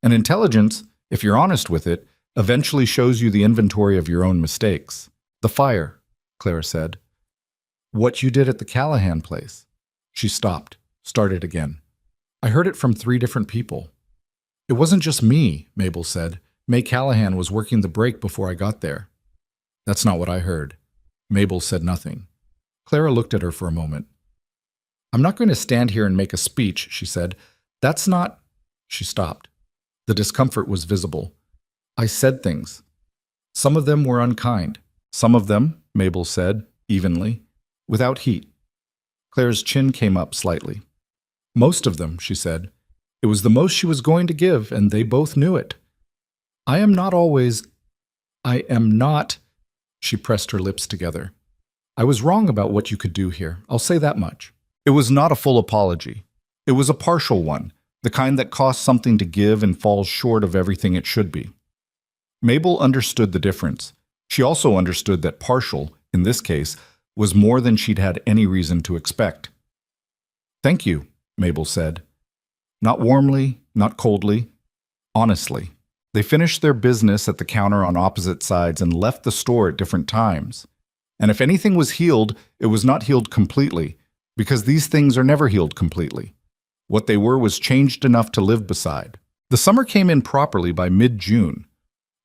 A: And intelligence, if you're honest with it, eventually shows you the inventory of your own mistakes. "The fire," Clara said. "What you did at the Callahan place." She stopped, started again. "I heard it from 3 different people." "It wasn't just me," Mabel said. "May Callahan was working the break before I got there." "That's not what I heard." Mabel said nothing. Clara looked at her for a moment. "I'm not going to stand here and make a speech," she said. "That's not—" She stopped. The discomfort was visible. "I said things. Some of them were unkind. Some of them," Mabel said, evenly, without heat. Clara's chin came up slightly. "Most of them," she said. "It was the most she was going to give, and they both knew it. I am not. She pressed her lips together. "I was wrong about what you could do here. I'll say that much." It was not a full apology. It was a partial one, the kind that costs something to give and falls short of everything it should be. Mabel understood the difference. She also understood that partial, in this case, was more than she'd had any reason to expect. "Thank you," Mabel said. Not warmly, not coldly, honestly. They finished their business at the counter on opposite sides and left the store at different times. And if anything was healed, it was not healed completely, because these things are never healed completely. What they were was changed enough to live beside. The summer came in properly by mid-June.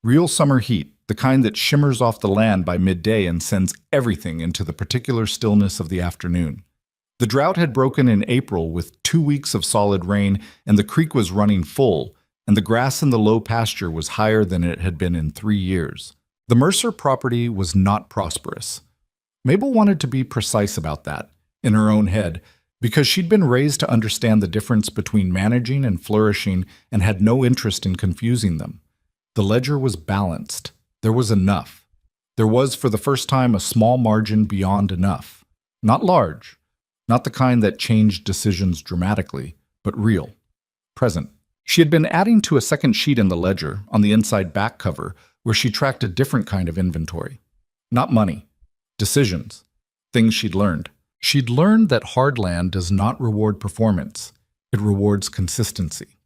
A: Real summer heat, the kind that shimmers off the land by midday and sends everything into the particular stillness of the afternoon. The drought had broken in April with 2 weeks of solid rain, and the creek was running full, and the grass in the low pasture was higher than it had been in 3 years. The Mercer property was not prosperous. Mabel wanted to be precise about that, in her own head, because she'd been raised to understand the difference between managing and flourishing and had no interest in confusing them. The ledger was balanced. There was enough. There was, for the first time, a small margin beyond enough. Not large, not the kind that changed decisions dramatically, but real, present. She had been adding to a second sheet in the ledger, on the inside back cover, where she tracked a different kind of inventory. Not money, decisions, things she'd learned. She'd learned that hard land does not reward performance. It rewards consistency.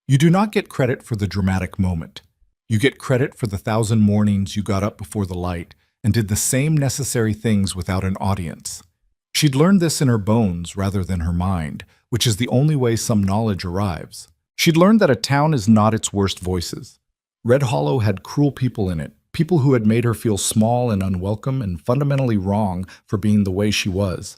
A: You do not get credit for the dramatic moment. You get credit for the 1,000 mornings you got up before the light and did the same necessary things without an audience. She'd learned this in her bones rather than her mind, which is the only way some knowledge arrives. She'd learned that a town is not its worst voices. Red Hollow had cruel people in it, people who had made her feel small and unwelcome and fundamentally wrong for being the way she was.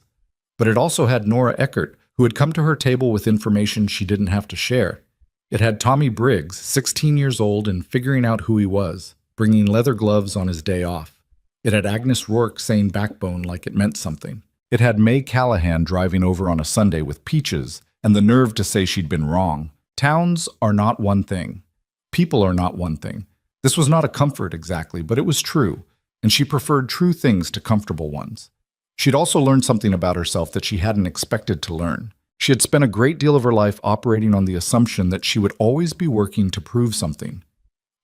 A: But it also had Nora Eckert, who had come to her table with information she didn't have to share. It had Tommy Briggs, 16 years old and figuring out who he was, bringing leather gloves on his day off. It had Agnes Rourke saying backbone like it meant something. It had May Callahan driving over on a Sunday with peaches and the nerve to say she'd been wrong. Towns are not one thing. People are not one thing. This was not a comfort exactly, but it was true, and she preferred true things to comfortable ones. She'd also learned something about herself that she hadn't expected to learn. She had spent a great deal of her life operating on the assumption that she would always be working to prove something,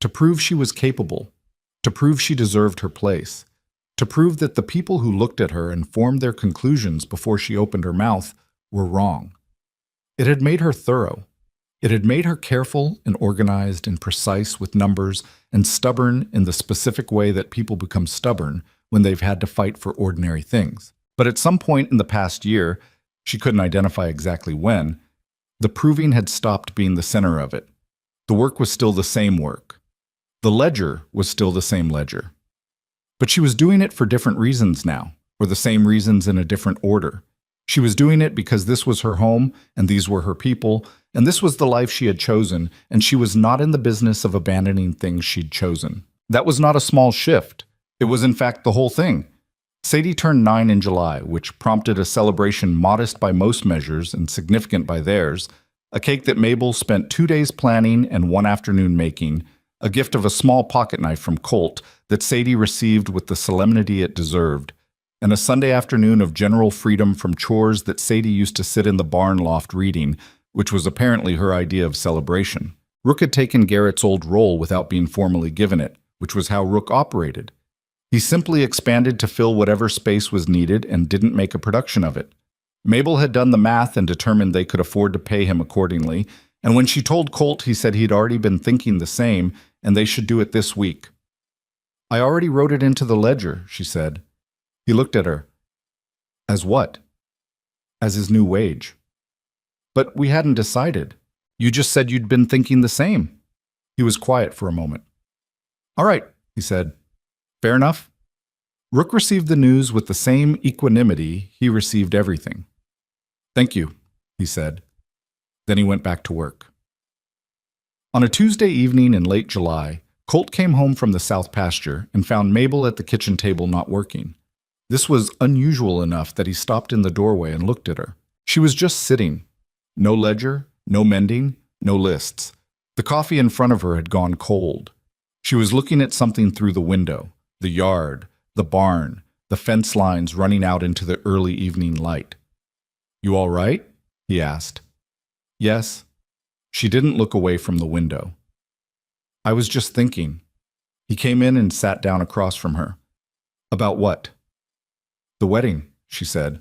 A: to prove she was capable, to prove she deserved her place, to prove that the people who looked at her and formed their conclusions before she opened her mouth were wrong. It had made her thorough. It had made her careful and organized and precise with numbers and stubborn in the specific way that people become stubborn when they've had to fight for ordinary things. But at some point in the past year, she couldn't identify exactly when, the proving had stopped being the center of it. The work was still the same work. The ledger was still the same ledger. But she was doing it for different reasons now, or the same reasons in a different order. She was doing it because this was her home, and these were her people, and this was the life she had chosen, and she was not in the business of abandoning things she'd chosen. That was not a small shift. It was in fact the whole thing. Sadie turned 9 in July, which prompted a celebration modest by most measures and significant by theirs, a cake that Mabel spent 2 days planning and 1 afternoon making, a gift of a small pocket knife from Colt that Sadie received with the solemnity it deserved, and a Sunday afternoon of general freedom from chores that Sadie used to sit in the barn loft reading, which was apparently her idea of celebration. Rook had taken Garrett's old role without being formally given it, which was how Rook operated. He simply expanded to fill whatever space was needed and didn't make a production of it. Mabel had done the math and determined they could afford to pay him accordingly, and when she told Colt, he said he'd already been thinking the same, and they should do it this week. "I already wrote it into the ledger," she said. He looked at her. "As what?" "As his new wage." "But we hadn't decided. You just said you'd been thinking the same." He was quiet for a moment. "All right," he said. "Fair enough." Rook received the news with the same equanimity he received everything. "Thank you," he said. Then he went back to work. On a Tuesday evening in late July, Colt came home from the south pasture and found Mabel at the kitchen table not working. This was unusual enough that he stopped in the doorway and looked at her. She was just sitting. No ledger, no mending, no lists. The coffee in front of her had gone cold. She was looking at something through the window, the yard, the barn, the fence lines running out into the early evening light. "You all right?" he asked. "Yes." She didn't look away from the window. I was just thinking. He came in and sat down across from her. About what? The wedding, she said.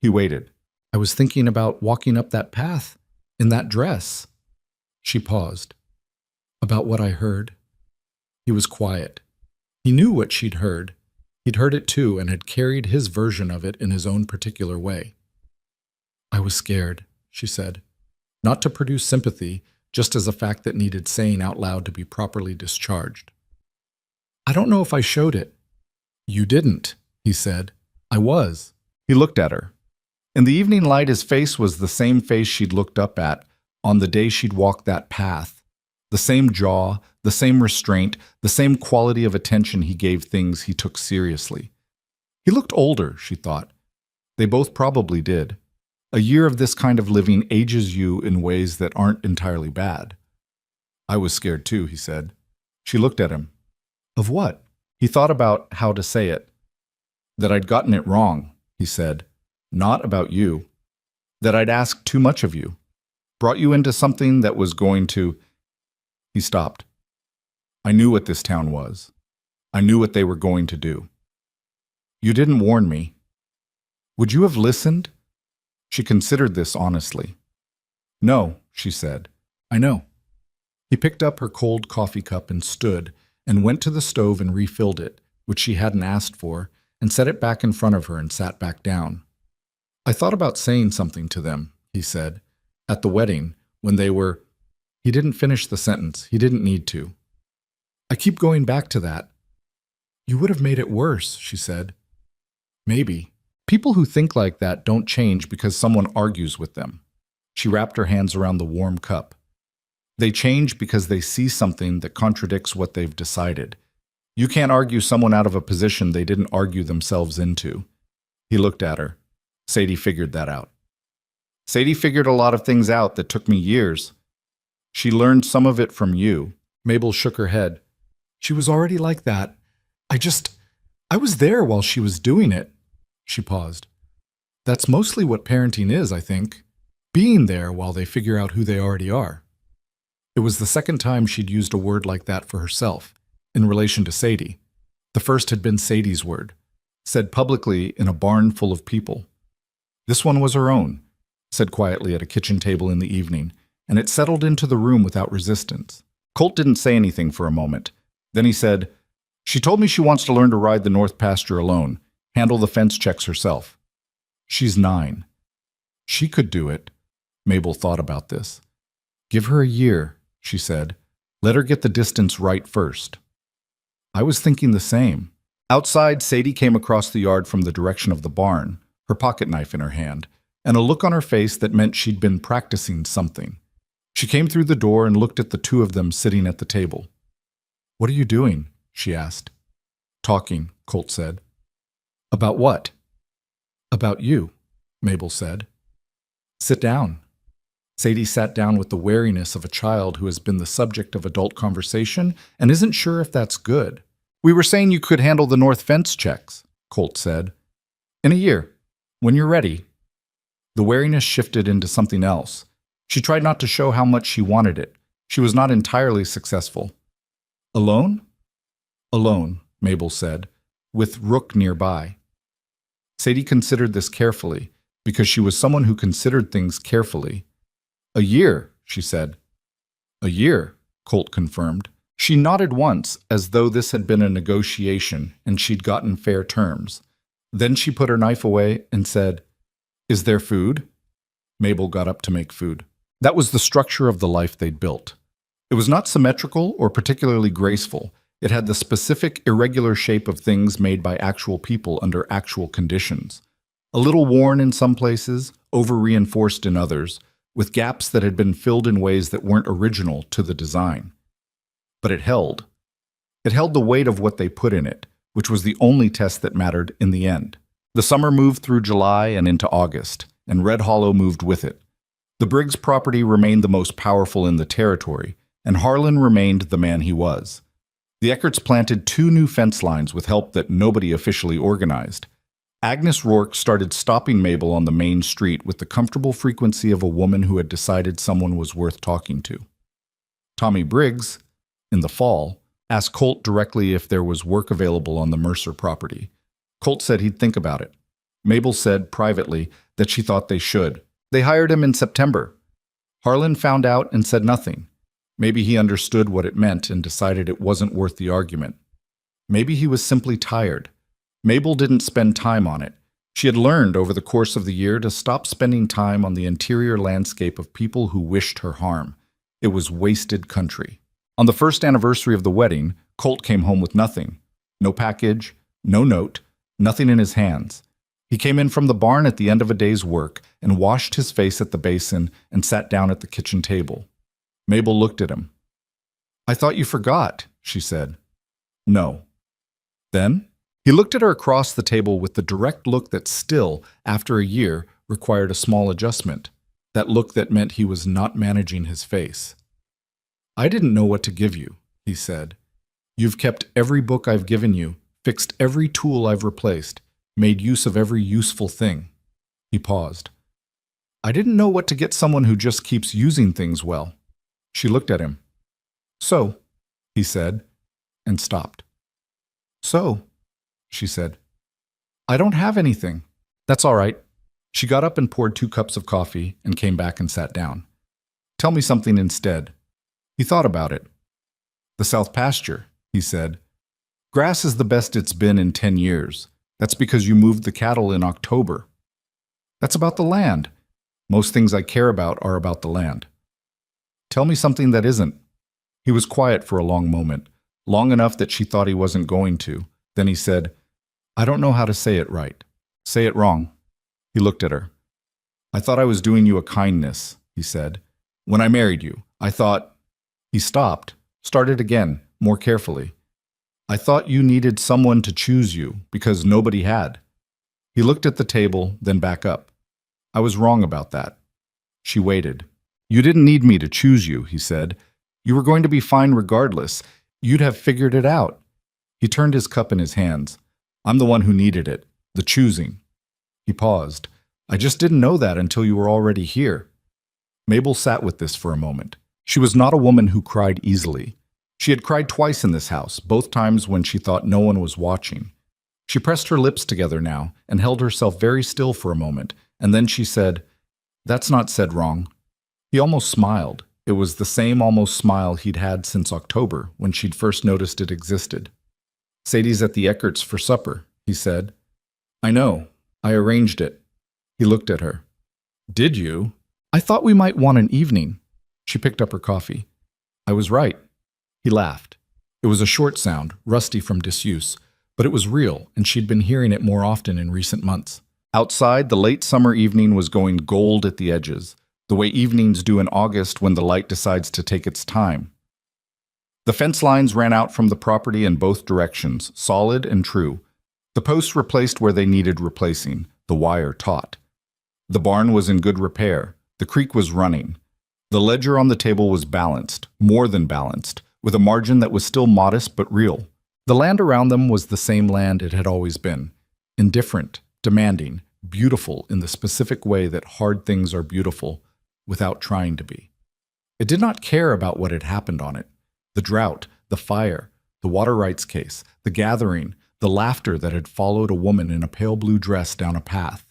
A: He waited. I was thinking about walking up that path, in that dress. She paused. About what I heard. He was quiet. He knew what she'd heard. He'd heard it too and had carried his version of it in his own particular way. I was scared, she said. Not to produce sympathy, just as a fact that needed saying out loud to be properly discharged. I don't know if I showed it. You didn't, he said. I was. He looked at her. In the evening light, his face was the same face she'd looked up at on the day she'd walked that path. The same jaw, the same restraint, the same quality of attention he gave things he took seriously. He looked older, she thought. They both probably did. A year of this kind of living ages you in ways that aren't entirely bad. I was scared too, he said. She looked at him. Of what? He thought about how to say it. That I'd gotten it wrong, he said. Not about you. That I'd asked too much of you. Brought you into something that was going to... He stopped. I knew what this town was. I knew what they were going to do. You didn't warn me. Would you have listened? She considered this honestly. No, she said. I know. He picked up her cold coffee cup and stood, and went to the stove and refilled it, which she hadn't asked for, and set it back in front of her and sat back down. I thought about saying something to them, he said, at the wedding, when they were... He didn't finish the sentence. He didn't need to. I keep going back to that. You would have made it worse, she said. Maybe. People who think like that don't change because someone argues with them. She wrapped her hands around the warm cup. They change because they see something that contradicts what they've decided. You can't argue someone out of a position they didn't argue themselves into. He looked at her. Sadie figured that out. Sadie figured a lot of things out that took me years. She learned some of it from you. Mabel shook her head. She was already like that. I was there while she was doing it. She paused. That's mostly what parenting is, I think. Being there while they figure out who they already are. It was the second time she'd used a word like that for herself, in relation to Sadie. The first had been Sadie's word, said publicly in a barn full of people. This one was her own, said quietly at a kitchen table in the evening, and it settled into the room without resistance. Colt didn't say anything for a moment. Then he said, She told me she wants to learn to ride the north pasture alone, handle the fence checks herself. She's 9. She could do it. Mabel thought about this. Give her a year, she said. Let her get the distance right first. I was thinking the same. Outside, Sadie came across the yard from the direction of the barn, her pocket knife in her hand, and a look on her face that meant she'd been practicing something. She came through the door and looked at the two of them sitting at the table. What are you doing? She asked. Talking, Colt said. About what? About you, Mabel said. Sit down. Sadie sat down with the wariness of a child who has been the subject of adult conversation and isn't sure if that's good. We were saying you could handle the north fence checks, Colt said. In a year, when you're ready. The wariness shifted into something else. She tried not to show how much she wanted it. She was not entirely successful. Alone? Alone, Mabel said, with Rook nearby. Sadie considered this carefully, because she was someone who considered things carefully. A year, she said. A year, Colt confirmed. She nodded once, as though this had been a negotiation and she'd gotten fair terms. Then she put her knife away and said, Is there food? Mabel got up to make food. That was the structure of the life they'd built. It was not symmetrical or particularly graceful. It had the specific, irregular shape of things made by actual people under actual conditions. A little worn in some places, over-reinforced in others, with gaps that had been filled in ways that weren't original to the design. But it held. It held the weight of what they put in it, which was the only test that mattered in the end. The summer moved through July and into August, and Red Hollow moved with it. The Briggs property remained the most powerful in the territory, and Harlan remained the man he was. The Eckerts planted 2 new fence lines with help that nobody officially organized. Agnes Rourke started stopping Mabel on the main street with the comfortable frequency of a woman who had decided someone was worth talking to. Tommy Briggs, in the fall, asked Colt directly if there was work available on the Mercer property. Colt said he'd think about it. Mabel said, privately, that she thought they should. They hired him in September. Harlan found out and said nothing. Maybe he understood what it meant and decided it wasn't worth the argument. Maybe he was simply tired. Mabel didn't spend time on it. She had learned over the course of the year to stop spending time on the interior landscape of people who wished her harm. It was wasted country. On the first anniversary of the wedding, Colt came home with nothing. No package, no note, nothing in his hands. He came in from the barn at the end of a day's work and washed his face at the basin and sat down at the kitchen table. Mabel looked at him. "I thought you forgot," she said. "No." Then, he looked at her across the table with the direct look that still, after a year, required a small adjustment. That look that meant he was not managing his face. "I didn't know what to give you," he said. "You've kept every book I've given you, fixed every tool I've replaced, made use of every useful thing." He paused. "I didn't know what to get someone who just keeps using things well." She looked at him. "So," he said, and stopped. "So," she said, "I don't have anything." "That's all right." She got up and poured 2 cups of coffee and came back and sat down. "Tell me something instead." He thought about it. "The south pasture," he said. "Grass is the best it's been in 10 years. That's because you moved the cattle in October." "That's about the land." "Most things I care about are about the land." "Tell me something that isn't." He was quiet for a long moment, long enough that she thought he wasn't going to. Then he said, "I don't know how to say it right. Say it wrong." He looked at her. "I thought I was doing you a kindness," he said. "When I married you, I thought—" He stopped, started again, more carefully. "I thought you needed someone to choose you, because nobody had." He looked at the table, then back up. "I was wrong about that." She waited. "You didn't need me to choose you," he said. "You were going to be fine regardless. You'd have figured it out." He turned his cup in his hands. "I'm the one who needed it, the choosing." He paused. "I just didn't know that until you were already here." Mabel sat with this for a moment. She was not a woman who cried easily. She had cried twice in this house, both times when she thought no one was watching. She pressed her lips together now and held herself very still for a moment, and then she said, "That's not said wrong." He almost smiled. It was the same almost smile he'd had since October, when she'd first noticed it existed. "Sadie's at the Eckerts for supper," he said. "I know. I arranged it." He looked at her. "Did you? I thought we might want an evening." She picked up her coffee. "I was right." He laughed. It was a short sound, rusty from disuse, but it was real, and she'd been hearing it more often in recent months. Outside, the late summer evening was going gold at the edges, the way evenings do in August when the light decides to take its time. The fence lines ran out from the property in both directions, solid and true. The posts replaced where they needed replacing, the wire taut. The barn was in good repair. The creek was running. The ledger on the table was balanced, more than balanced, with a margin that was still modest but real. The land around them was the same land it had always been. Indifferent, demanding, beautiful in the specific way that hard things are beautiful, without trying to be. It did not care about what had happened on it. The drought, the fire, the water rights case, the gathering, the laughter that had followed a woman in a pale blue dress down a path.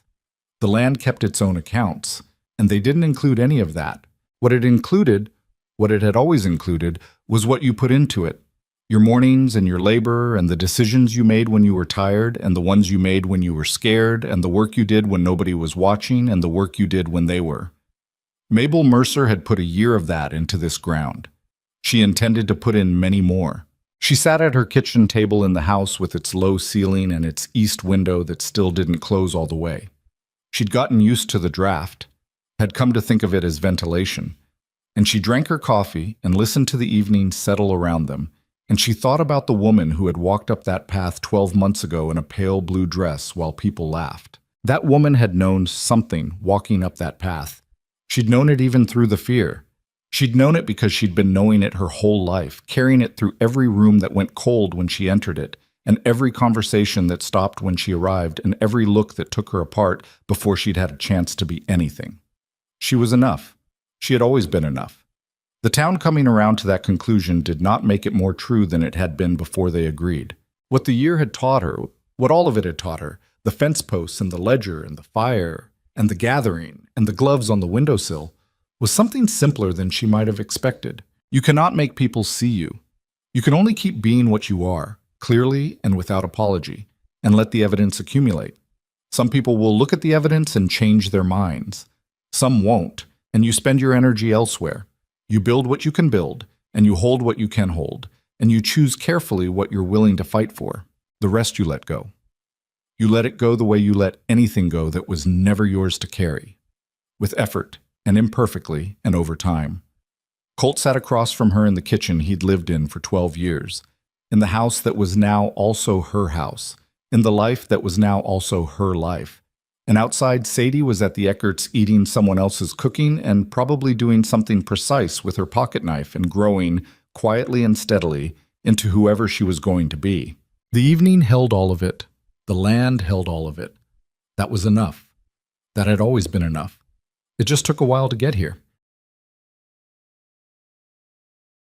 A: The land kept its own accounts, and they didn't include any of that. What it included, what it had always included, was what you put into it. Your mornings and your labor and the decisions you made when you were tired and the ones you made when you were scared and the work you did when nobody was watching and the work you did when they were. Mabel Mercer had put a year of that into this ground. She intended to put in many more. She sat at her kitchen table in the house with its low ceiling and its east window that still didn't close all the way. She'd gotten used to the draft, had come to think of it as ventilation, and she drank her coffee and listened to the evening settle around them, and she thought about the woman who had walked up that path 12 months ago in a pale blue dress while people laughed. That woman had known something walking up that path. She'd known it even through the fear. She'd known it because she'd been knowing it her whole life, carrying it through every room that went cold when she entered it, and every conversation that stopped when she arrived, and every look that took her apart before she'd had a chance to be anything. She was enough. She had always been enough. The town coming around to that conclusion did not make it more true than it had been before they agreed. What the year had taught her, what all of it had taught her, the fence posts and the ledger and the fire and the gathering and the gloves on the windowsill, was something simpler than she might have expected. You cannot make people see you. You can only keep being what you are, clearly and without apology, and let the evidence accumulate. Some people will look at the evidence and change their minds. Some won't, and you spend your energy elsewhere. You build what you can build, and you hold what you can hold, and you choose carefully what you're willing to fight for. The rest you let go. You let it go the way you let anything go that was never yours to carry. With effort, and imperfectly, and over time. Colt sat across from her in the kitchen he'd lived in for 12 years, in the house that was now also her house, in the life that was now also her life. And outside, Sadie was at the Eckerts eating someone else's cooking and probably doing something precise with her pocket knife and growing, quietly and steadily, into whoever she was going to be. The evening held all of it. The land held all of it. That was enough. That had always been enough. It just took a while to get here.